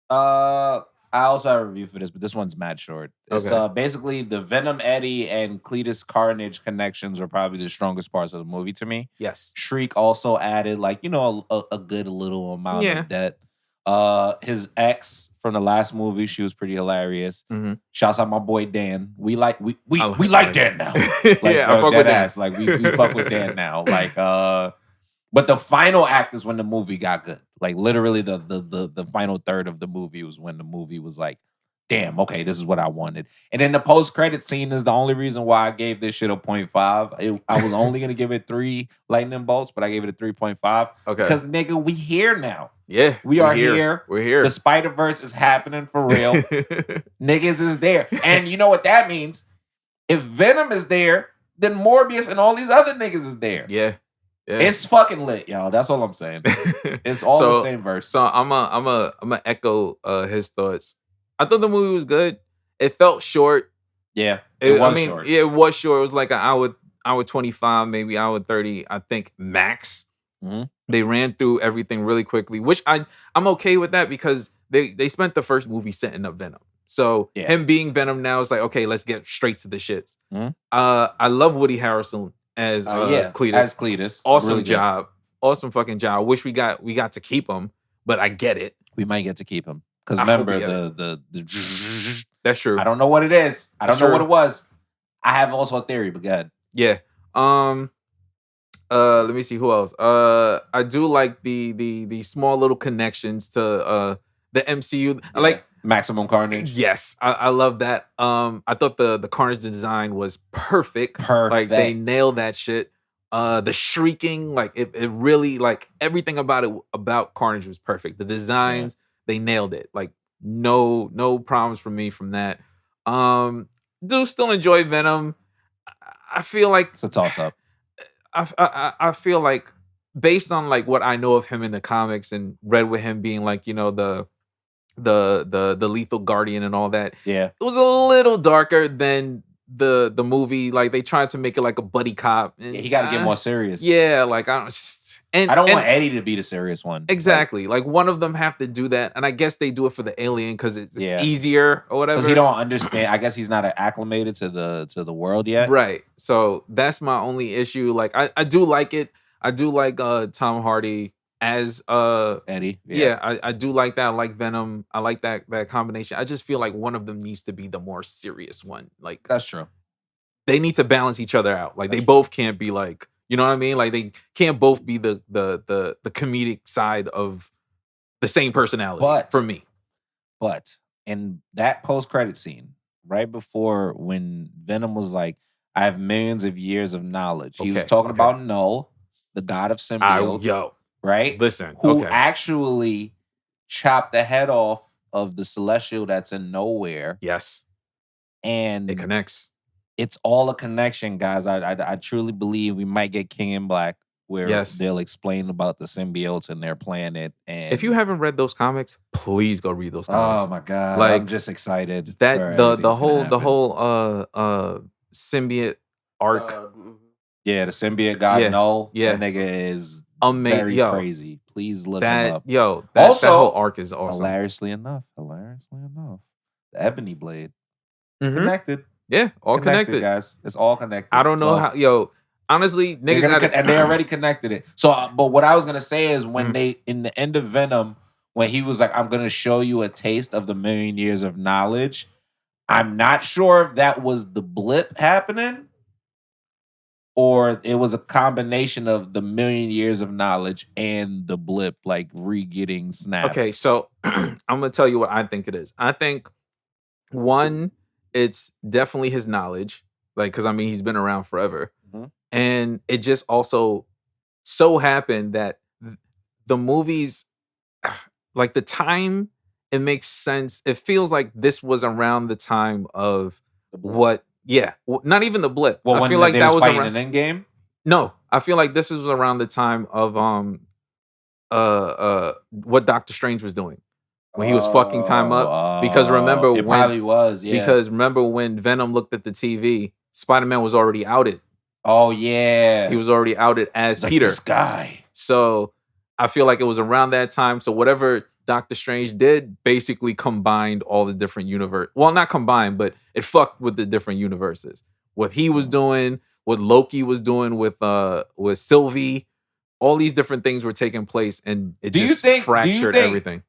Speaker 3: I also have a review for this, but this one's mad short. It's basically the Venom Eddie and Cletus Carnage connections are probably the strongest parts of the movie to me.
Speaker 2: Yes.
Speaker 3: Shriek also added like, a good little amount of debt. His ex from the last movie, she was pretty hilarious.
Speaker 2: Mm-hmm.
Speaker 3: Shouts out my boy Dan. We like Dan now. Like,
Speaker 2: I fuck with Dan.
Speaker 3: Like we fuck with Dan now. Like but the final act is when the movie got good. Like, literally the final third of the movie was when the movie was like, damn, okay, this is what I wanted. And then the post-credit scene is the only reason why I gave this shit a 0.5. I was only going to give it 3 lightning bolts, but I gave it a 3.5.
Speaker 2: Okay.
Speaker 3: Because, nigga, we here now.
Speaker 2: Yeah.
Speaker 3: We are here.
Speaker 2: We're here.
Speaker 3: The Spider-Verse is happening for real. Niggas is there. And you know what that means? If Venom is there, then Morbius and all these other niggas is there.
Speaker 2: Yeah.
Speaker 3: It's fucking lit, y'all. That's all I'm saying. It's all the same verse.
Speaker 2: So I'm a echo his thoughts. I thought the movie was good. It felt short.
Speaker 3: Yeah, it was short.
Speaker 2: Yeah, it was short. It was like an hour 25, maybe hour 30, I think, max.
Speaker 3: Mm-hmm.
Speaker 2: They ran through everything really quickly, which I'm okay with that because they spent the first movie setting up Venom. So him being Venom now is like, okay, let's get straight to the shits.
Speaker 3: Mm-hmm.
Speaker 2: I love Woody Harrelson as Cletus.
Speaker 3: As Cletus.
Speaker 2: Awesome
Speaker 3: really
Speaker 2: job. Awesome fucking job. I wish we got to keep him, but I get it.
Speaker 3: We might get to keep him. Because remember the
Speaker 2: that's true.
Speaker 3: I don't know what it is. I don't know what it was. I have also a theory, but go ahead.
Speaker 2: Yeah. Let me see who else. I do like the small little connections to the MCU. I like
Speaker 3: Maximum Carnage.
Speaker 2: Yes, I love that. I thought the Carnage design was perfect. Like, they nailed that shit. The shrieking, like it really, like, everything about Carnage was perfect. The designs, they nailed it. Like, no problems for me from that. Do still enjoy Venom. I feel like
Speaker 3: it's a toss up.
Speaker 2: I feel like, based on like what I know of him in the comics and read with him being like, the Lethal Guardian and all that.
Speaker 3: Yeah,
Speaker 2: it was a little darker than the movie. Like, they tried to make it like a buddy cop. And,
Speaker 3: he got to get more serious.
Speaker 2: Yeah, like I don't
Speaker 3: want Eddie to be the serious one.
Speaker 2: Exactly. Like one of them have to do that, and I guess they do it for the alien because it's easier or whatever.
Speaker 3: Because he don't understand. I guess he's not acclimated to the world yet.
Speaker 2: Right. So that's my only issue. Like I do like it. I do like Tom Hardy as
Speaker 3: Eddie.
Speaker 2: Yeah, I do like that. I like Venom. I like that combination. I just feel like one of them needs to be the more serious one. Like,
Speaker 3: that's true.
Speaker 2: they need to balance each other out. Like they both can't be like, you know what I mean? Like they can't both be the comedic side of the same personality for me.
Speaker 3: But in that post-credit scene, right before when Venom was like, I have millions of years of knowledge. He was talking about Null, the god of symbiotes. Right?
Speaker 2: Listen.
Speaker 3: Who actually chopped the head off of the Celestial that's in nowhere.
Speaker 2: Yes.
Speaker 3: And
Speaker 2: it connects.
Speaker 3: It's all a connection, guys. I truly believe we might get King in Black, where they'll explain about the symbiotes and their planet. And
Speaker 2: if you haven't read those comics, please go read those comics.
Speaker 3: Oh my god!
Speaker 2: Like,
Speaker 3: I'm just excited.
Speaker 2: That the whole symbiote arc.
Speaker 3: The symbiote god Null.
Speaker 2: Yeah,
Speaker 3: that nigga is
Speaker 2: amazing.
Speaker 3: Very crazy. Please look him up.
Speaker 2: That whole arc is awesome.
Speaker 3: Hilariously enough, the Ebony Blade connected.
Speaker 2: Yeah, all connected,
Speaker 3: guys. It's all connected.
Speaker 2: I don't know how. Honestly, niggas
Speaker 3: and they already connected it. So, but what I was gonna say is when they in the end of Venom, when he was like, "I'm gonna show you a taste of the million years of knowledge," I'm not sure if that was the blip happening, or it was a combination of the million years of knowledge and the blip, like re-getting snapped.
Speaker 2: Okay, so I'm gonna tell you what I think it is. I think one, it's definitely his knowledge, like because I mean he's been around forever. And it just also so happened that the movies, like the time, it makes sense. It feels like this was around the time of what? Yeah, not even the blip.
Speaker 3: Well,
Speaker 2: I feel like that was
Speaker 3: around an Endgame.
Speaker 2: No, I feel like this is around the time of what Doctor Strange was doing when he was fucking time up. Because remember
Speaker 3: it probably was. Yeah.
Speaker 2: Because remember when Venom looked at the TV, Spider-Man was already outed.
Speaker 3: Oh yeah,
Speaker 2: he was already outed as Peter.
Speaker 3: This guy.
Speaker 2: So I feel like it was around that time. So whatever Doctor Strange did basically combined all the different universe. Well, not combined, but it fucked with the different universes. What he was doing, what Loki was doing with Sylvie, all these different things were taking place, and it fractured everything.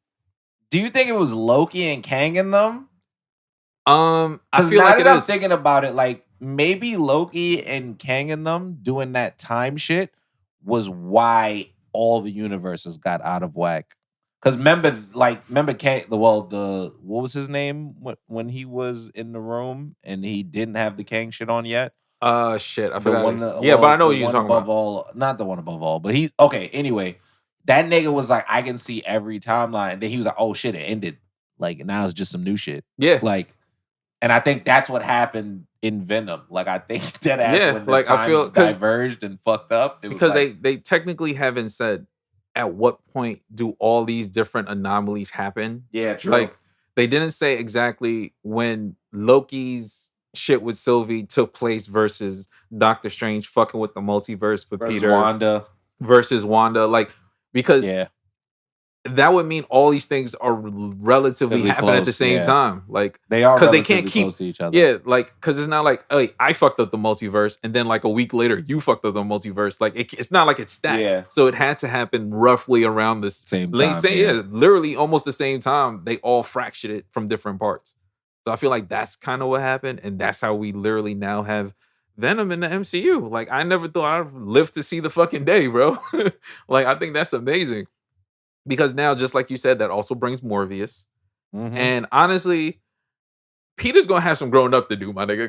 Speaker 3: Do you think it was Loki and Kang in them?
Speaker 2: I feel like
Speaker 3: I'm thinking about it, like. Maybe Loki and Kang and them doing that time shit was why all the universes got out of whack. Because remember Kang, what was his name when he was in the room and he didn't have the Kang shit on yet?
Speaker 2: Shit, I forgot. But I know what you're talking about.
Speaker 3: Not the one above all, but he okay. Anyway, that nigga was like, I can see every timeline. And then he was like, oh shit, it ended. Like now it's just some new shit.
Speaker 2: Yeah,
Speaker 3: like, and I think that's what happened in Venom. Like I think that when the times
Speaker 2: I feel
Speaker 3: diverged and fucked up.
Speaker 2: Because they technically haven't said at what point do all these different anomalies happen.
Speaker 3: Yeah, true.
Speaker 2: Like they didn't say exactly when Loki's shit with Sylvie took place versus Doctor Strange fucking with the multiverse for Peter versus Wanda. Like because that would mean all these things are relatively happening at the same time. Like
Speaker 3: they are
Speaker 2: because they can't keep
Speaker 3: close to each other.
Speaker 2: Yeah, like because it's not like, hey, I fucked up the multiverse, and then like a week later you fucked up the multiverse. Like it's not like it's stacked.
Speaker 3: Yeah.
Speaker 2: So it had to happen roughly around the
Speaker 3: same time.
Speaker 2: Literally almost the same time. They all fractured it from different parts. So I feel like that's kind of what happened, and that's how we literally now have Venom in the MCU. Like I never thought I'd live to see the fucking day, bro. Like I think that's amazing. Because now, just like you said, that also brings Morbius. And honestly, Peter's gonna have some growing up to do, my nigga.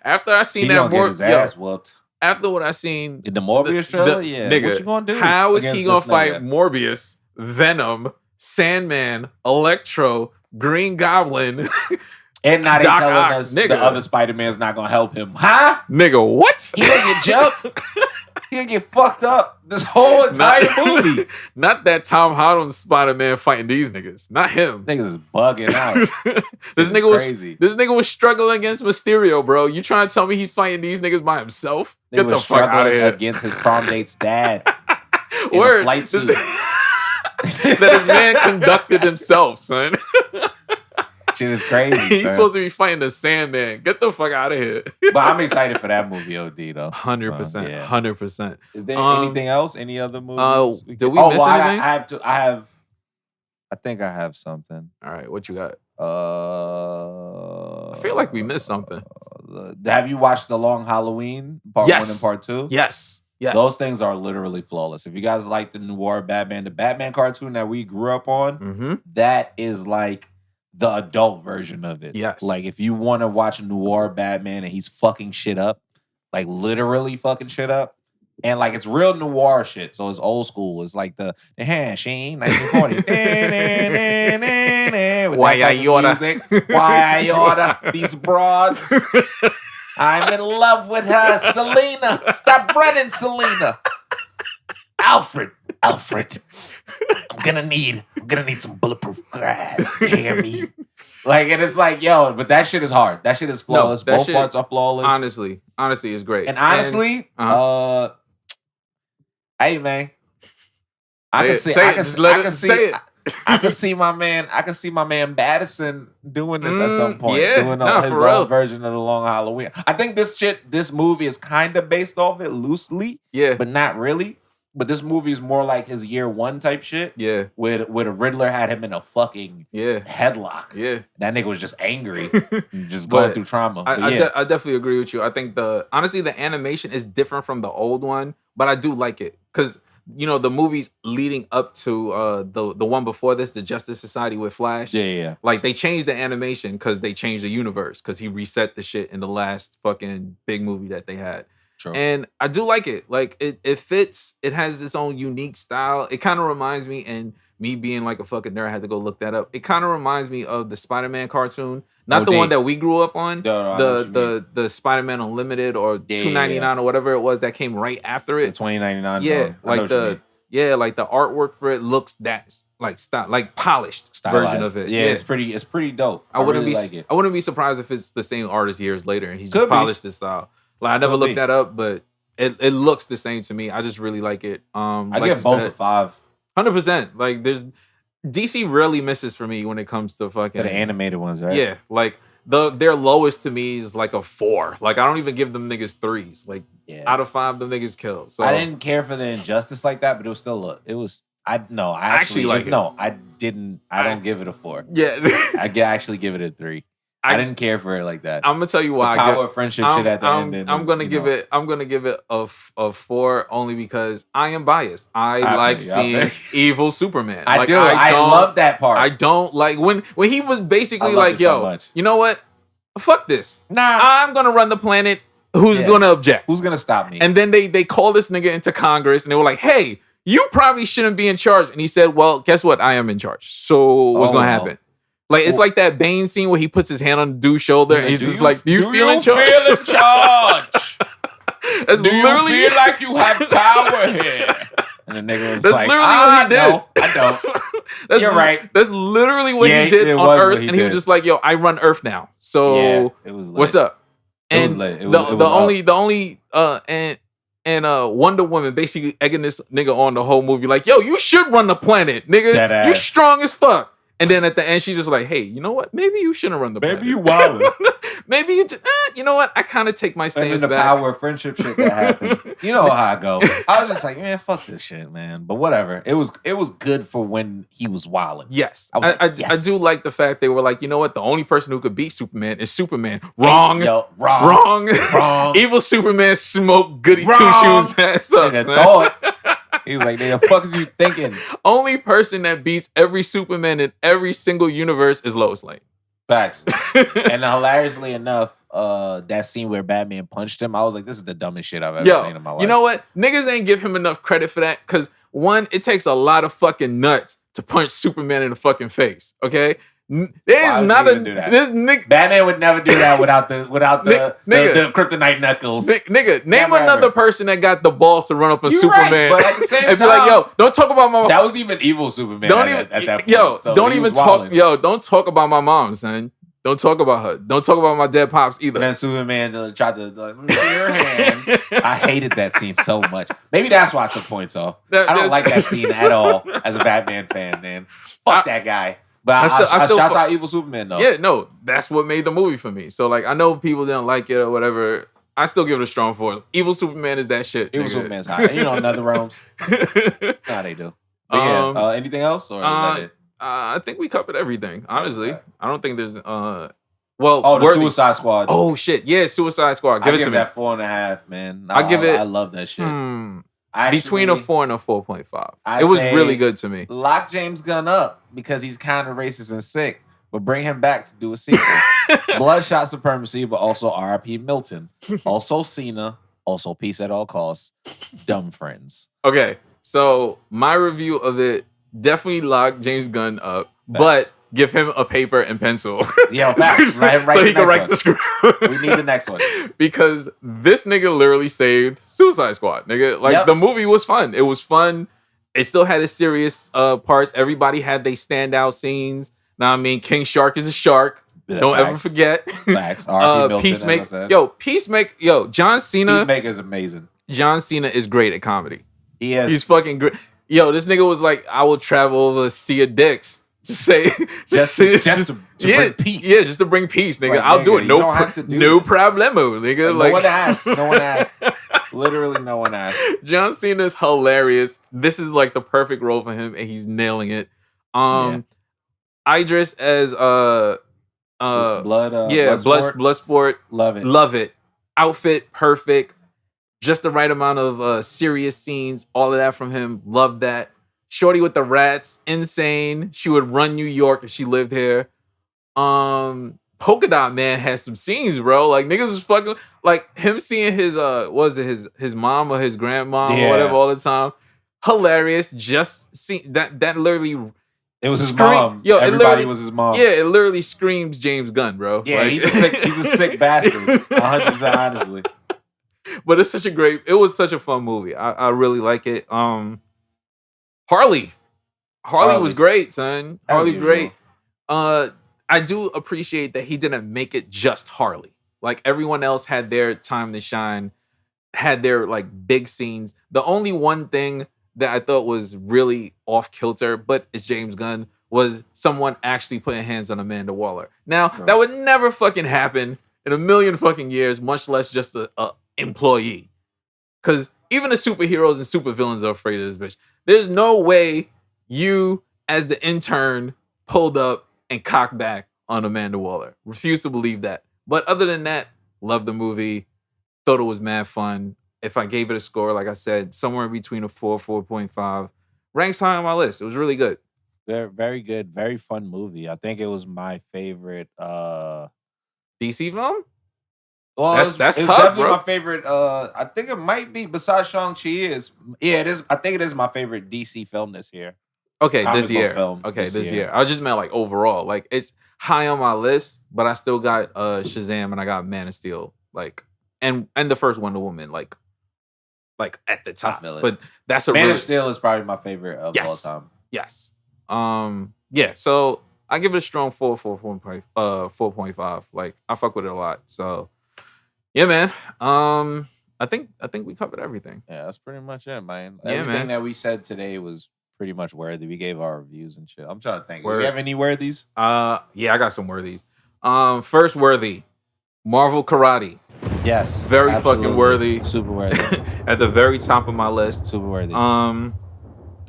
Speaker 2: After I seen that
Speaker 3: his ass whooped.
Speaker 2: After what I seen
Speaker 3: in the Morbius trailer,
Speaker 2: nigga,
Speaker 3: what you gonna do?
Speaker 2: How is he gonna fight Morbius, Venom, Sandman, Electro, Green Goblin?
Speaker 3: And now they telling us the other Spider-Man's not gonna help him. Huh?
Speaker 2: Nigga, what?
Speaker 3: He gonna get jumped. He gonna get fucked up this whole entire movie.
Speaker 2: Not that Tom Holland Spider-Man fighting these niggas. Not him.
Speaker 3: Niggas is bugging out.
Speaker 2: This nigga was struggling against Mysterio, bro. You trying to tell me he's fighting these niggas by himself?
Speaker 3: Get the fuck out of here. Against his prom date's dad.
Speaker 2: Word.
Speaker 3: Flight suit.
Speaker 2: That his man conducted himself, son.
Speaker 3: Shit is crazy.
Speaker 2: He's supposed to be fighting the Sandman. Get the fuck out of here.
Speaker 3: But I'm excited for that movie, OD though.
Speaker 2: 100%. 100%.
Speaker 3: Is there anything else? Any other movies?
Speaker 2: Did we miss anything?
Speaker 3: I think I have something.
Speaker 2: All right, what you got? I feel like we missed something.
Speaker 3: Have you watched The Long Halloween Part 1 and Part 2?
Speaker 2: Yes.
Speaker 3: Those things are literally flawless. If you guys like the noir Batman, the Batman cartoon that we grew up on, that is like the adult version of it.
Speaker 2: Yes.
Speaker 3: Like if you want to watch noir Batman and he's fucking shit up, like literally fucking shit up, and like it's real noir shit. So it's old school. It's like the hand sheen 1940. With
Speaker 2: Why
Speaker 3: that type of music. Why I order these broads? I'm in love with her, Selena. Stop running, Selena. Alfred. I'm gonna need some bulletproof glass. You hear me? Like, and it's like, yo, but that shit is hard. That shit is flawless. Both parts are flawless.
Speaker 2: Honestly, is great.
Speaker 3: And honestly, hey man, I can see my man Madison doing this at some point. Doing his own version of The Long Halloween. I think this movie is kind of based off it loosely. Yeah. But not really. But this movie is more like his year one type shit. Yeah. Where the Riddler had him in a fucking headlock. Yeah. That nigga was just angry. Just going through trauma.
Speaker 2: I definitely agree with you. I think honestly the animation is different from the old one, but I do like it. Because the movies leading up to the one before this, the Justice Society with Flash. Yeah. Like they changed the animation because they changed the universe because he reset the shit in the last fucking big movie that they had. True. And I do like it. Like it fits. It has its own unique style. It kind of reminds me, and me being like a fucking nerd, I had to go look that up. It kind of reminds me of the Spider-Man cartoon. Not the one that we grew up on. The Spider-Man Unlimited or $2.99 or whatever it was that came right after it.
Speaker 3: The $20.99.
Speaker 2: Yeah, like the artwork for it looks like polished
Speaker 3: stylized
Speaker 2: version of it.
Speaker 3: Yeah, it's pretty dope. I really like it.
Speaker 2: I wouldn't be surprised if it's the same artist years later and he just polished his style. Like I never looked that up, but it looks the same to me. I just really like it.
Speaker 3: I give both a 5.
Speaker 2: 100%. Like DC rarely misses for me when it comes to fucking
Speaker 3: the animated ones, right?
Speaker 2: Yeah, like their lowest to me is like a 4. Like I don't even give them niggas 3s. Like out of 5, them niggas kill. So
Speaker 3: I didn't care for the injustice like that, but it was still I actually like it. No, I didn't. I don't give it a 4. Yeah, I actually give it a 3. I didn't care for it like that.
Speaker 2: I'm gonna tell you why.
Speaker 3: The power of friendship shit at the end.
Speaker 2: I'm gonna give it a 4 only because I am biased. I like seeing evil Superman.
Speaker 3: I do. I love that part.
Speaker 2: I don't like when he was basically like, yo, you know what? Fuck this.
Speaker 3: Nah,
Speaker 2: I'm gonna run the planet. Who's gonna object?
Speaker 3: Who's gonna stop me?
Speaker 2: And then they call this nigga into Congress and they were like, hey, you probably shouldn't be in charge. And he said, well, guess what? I am in charge. So what's gonna happen? Like it's like that Bane scene where he puts his hand on the dude's shoulder and he's just like, "Do you feel in charge?"
Speaker 3: Do you feel like you have power here? And the nigga was like, "I don't." You're right.
Speaker 2: That's literally what he did on Earth, and he was just like, "Yo, I run Earth now. So what's up?" And the only Wonder Woman basically egging this nigga on the whole movie, like, "Yo, you should run the planet, nigga. You strong as fuck." And then at the end, she's just like, hey, you know what? Maybe you shouldn't run the planet.
Speaker 3: Maybe you wildin'.
Speaker 2: Maybe you just, you know what? I kind of take my stance back.
Speaker 3: And the power of friendship shit that happened. You know how I go. I was just like, man, fuck this shit, man. But whatever. It was good for when he was wildin'.
Speaker 2: Yes. I do like the fact they were like, you know what? The only person who could beat Superman is Superman. Wrong. Hey, yo, wrong. Evil Superman smoked goody two-shoes ass up.
Speaker 3: He's like, nigga, fuck is you thinking?
Speaker 2: Only person that beats every Superman in every single universe is Lois Lane.
Speaker 3: Facts. And hilariously enough, that scene where Batman punched him, I was like, this is the dumbest shit I've ever seen in my life.
Speaker 2: You know what? Niggas ain't give him enough credit for that because, one, it takes a lot of fucking nuts to punch Superman in the fucking face, okay? There's not a
Speaker 3: Batman would never do that without the kryptonite knuckles.
Speaker 2: Nigga, name another person that got the balls to run up on Superman. Right,
Speaker 3: but at the same
Speaker 2: and
Speaker 3: time,
Speaker 2: be like, yo, don't talk about my.
Speaker 3: That was even evil Superman. At that point.
Speaker 2: Yo, so don't talk about my mom, son. Don't talk about her. Don't talk about my dead pops either.
Speaker 3: And then Superman tried to let me see your hand. I hated that scene so much. Maybe that's why I took points off. I don't like that scene at all as a Batman fan, man. Fuck that guy. But I still shouts out Evil Superman though.
Speaker 2: Yeah, no, that's what made the movie for me. So like, I know people didn't like it or whatever. I still give it a strong 4. Evil Superman is that shit.
Speaker 3: Evil Superman's hot. And Nether realms. Nah, they do. But anything else or is that it?
Speaker 2: I think we covered everything. Honestly, I don't think there's Well,
Speaker 3: the Suicide Squad.
Speaker 2: Oh shit, yeah, Suicide Squad. Give it to me.
Speaker 3: That 4.5, man.
Speaker 2: I give it.
Speaker 3: I love that shit.
Speaker 2: Between a 4 and a 4.5. It was really good to me.
Speaker 3: Lock James Gunn up because he's kind of racist and sick, but bring him back to do a sequel. Bloodshot Supremacy, but also R.I.P. Milton, also Cena, also peace at all costs. Dumb friends.
Speaker 2: Okay, so my review of it definitely lock James Gunn up, but give him a paper and pencil.
Speaker 3: Yeah, facts.
Speaker 2: So he can write the script.
Speaker 3: We need the next one.
Speaker 2: Because this nigga literally saved Suicide Squad, nigga. Like, the movie was fun. It was fun. It still had its serious parts. Everybody had their standout scenes. Now, I mean, King Shark is a shark. Don't ever forget.
Speaker 3: Facts.
Speaker 2: Peacemaker. Peacemaker. John Cena.
Speaker 3: Peacemaker is amazing.
Speaker 2: John Cena is great at comedy.
Speaker 3: He is.
Speaker 2: He's fucking great. Yo, this nigga was like, I will travel over a sea of dicks. Just to bring peace. Yeah, just to bring peace, nigga. Like, I'll do it. No problemo, nigga.
Speaker 3: No one asked. No one asked. Literally, no one asked.
Speaker 2: John Cena's hilarious. This is like the perfect role for him, and he's nailing it. Idris as Bloodsport. Love it. Outfit perfect. Just the right amount of serious scenes. All of that from him. Love that. Shorty with the rats, insane. She would run New York if she lived here. Polka Dot Man has some scenes, bro. Like, niggas was fucking, like, him seeing his his mom or his grandma or whatever all the time. Hilarious. Just see that literally.
Speaker 3: It was his mom. Yo, everybody was his mom.
Speaker 2: Yeah, it literally screams James Gunn, bro.
Speaker 3: Yeah, like, he's a sick bastard. 100% honestly.
Speaker 2: But it was such a fun movie. I really like it. Harley was great, son. Harley great. I do appreciate that he didn't make it just Harley. Like, everyone else had their time to shine, had their like big scenes. The only one thing that I thought was really off kilter, but it's James Gunn, was someone actually putting hands on Amanda Waller. Now, that would never fucking happen in a million fucking years, much less just a employee. Because even the superheroes and supervillains are afraid of this bitch. There's no way you, as the intern, pulled up and cocked back on Amanda Waller. Refuse to believe that. But other than that, love the movie. Thought it was mad fun. If I gave it a score, like I said, somewhere in between a 4, 4.5. Ranks high on my list. It was really good.
Speaker 3: Very, very good. Very fun movie. I think it was my favorite
Speaker 2: DC film?
Speaker 3: Well,
Speaker 2: that's
Speaker 3: it's
Speaker 2: tough,
Speaker 3: definitely
Speaker 2: bro.
Speaker 3: my favorite. I think it might be, besides Shang-Chi, it is. I think it is my favorite DC film this year.
Speaker 2: Okay, this year. This year. I just meant like overall. Like, it's high on my list, but I still got Shazam and I got Man of Steel. Like, and the first Wonder Woman, like at the top. But that's
Speaker 3: Man of Steel is probably my favorite of all time.
Speaker 2: Yes. Yeah. So I give it a strong 4.5. Like, I fuck with it a lot. So. Yeah, man. I think we covered everything.
Speaker 3: Yeah, that's pretty much it, man.
Speaker 2: Yeah,
Speaker 3: everything that we said today was pretty much worthy. We gave our reviews and shit. I'm trying to think. Do we have any worthies?
Speaker 2: Yeah, I got some worthies. First worthy, Marvel Karate.
Speaker 3: Yes,
Speaker 2: very fucking worthy.
Speaker 3: Super worthy.
Speaker 2: At the very top of my list.
Speaker 3: Super worthy.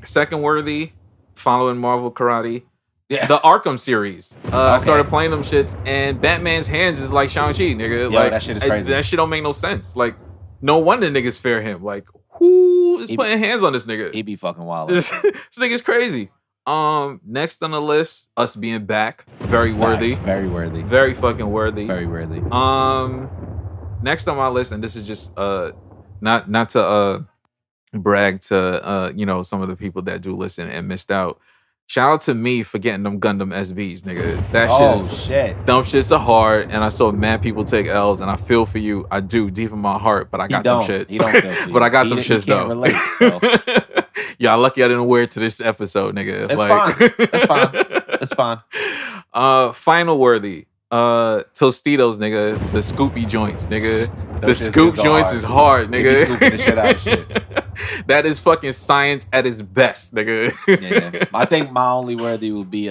Speaker 2: Second worthy, following Marvel Karate.
Speaker 3: Yeah.
Speaker 2: The Arkham series. I started playing them shits, and Batman's hands is like Shang-Chi, nigga.
Speaker 3: Yo,
Speaker 2: like,
Speaker 3: that shit is crazy.
Speaker 2: That shit don't make no sense. Like, no wonder niggas fear him. Like, who is putting hands on this nigga?
Speaker 3: He be fucking wild.
Speaker 2: This nigga's crazy. Next on the list, us being back. Very worthy.
Speaker 3: Very worthy.
Speaker 2: Very fucking worthy.
Speaker 3: Very worthy.
Speaker 2: Next on my list, and this is just not to brag to some of the people that do listen and missed out. Shout out to me for getting them Gundam SBs, nigga. That
Speaker 3: shit.
Speaker 2: Them shits are hard, and I saw mad people take L's, and I feel for you. I do, deep in my heart, but I got them shits.
Speaker 3: He don't feel for you.
Speaker 2: But I got them shits, though.
Speaker 3: Relate, so.
Speaker 2: Y'all lucky I didn't wear it to this episode, nigga.
Speaker 3: It's fine. It's fine.
Speaker 2: Final worthy. Tostitos, nigga. The Scoopy joints, nigga. The scoop joints is hard, nigga.
Speaker 3: They be scooping the shit out of shit.
Speaker 2: That is fucking science at its best, nigga.
Speaker 3: Yeah. I think my only worthy would be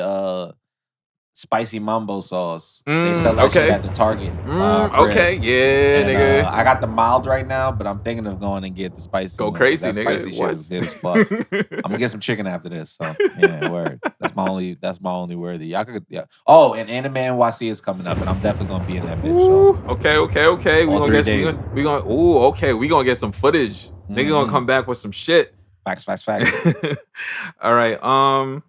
Speaker 3: spicy mambo sauce. They sell that shit at the Target.
Speaker 2: Okay, yeah,
Speaker 3: and,
Speaker 2: nigga.
Speaker 3: I got the mild right now, but I'm thinking of going and get the spicy.
Speaker 2: Go
Speaker 3: one,
Speaker 2: crazy,
Speaker 3: that
Speaker 2: nigga.
Speaker 3: Spicy shit is good as fuck. I'm gonna get some chicken after this. So yeah, word. That's my only worthy. Y'all could Oh, and Anime NYC is coming up, and I'm definitely gonna be in that bitch. So.
Speaker 2: Okay.
Speaker 3: All 3 days.
Speaker 2: We gonna get some footage. Nigga gonna come back with some shit.
Speaker 3: Facts.
Speaker 2: All right.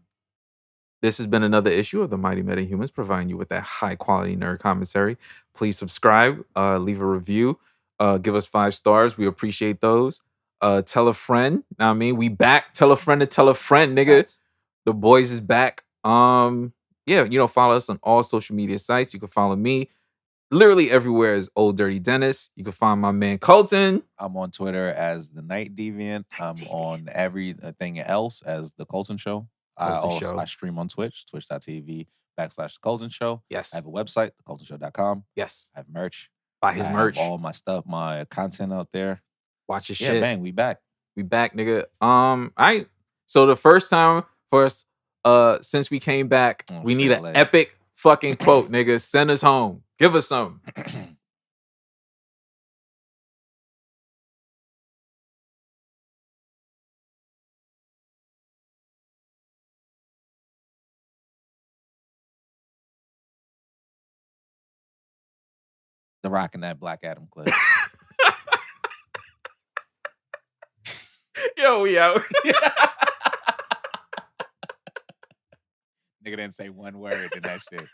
Speaker 2: This has been another issue of the Mighty Metahumans, providing you with that high quality nerd commentary. Please subscribe, leave a review, give us 5 stars. We appreciate those. Tell a friend. Know what I mean, we back. Tell a friend to tell a friend, nigga.
Speaker 3: Facts.
Speaker 2: The boys is back. Yeah, follow us on all social media sites. You can follow me literally everywhere as Old Dirty Dennis. You can find my man Colton.
Speaker 3: I'm on Twitter as the Night Deviant. I'm on everything else as the Colton Show. I stream on Twitch, twitch.tv/The Colton Show.
Speaker 2: Yes.
Speaker 3: I have a website, thecoltonshow.com.
Speaker 2: Yes.
Speaker 3: I have merch.
Speaker 2: Buy his merch.
Speaker 3: Have all my stuff, my content out there.
Speaker 2: Watch his
Speaker 3: yeah,
Speaker 2: shit.
Speaker 3: Bang, we back.
Speaker 2: We back, nigga. All right. So the first time for us, since we came back, we need an epic fucking quote, nigga. Send us home. Give us some.
Speaker 3: The Rock and that Black Adam clip.
Speaker 2: Yo, we out.
Speaker 3: Nigga didn't say one word in that shit.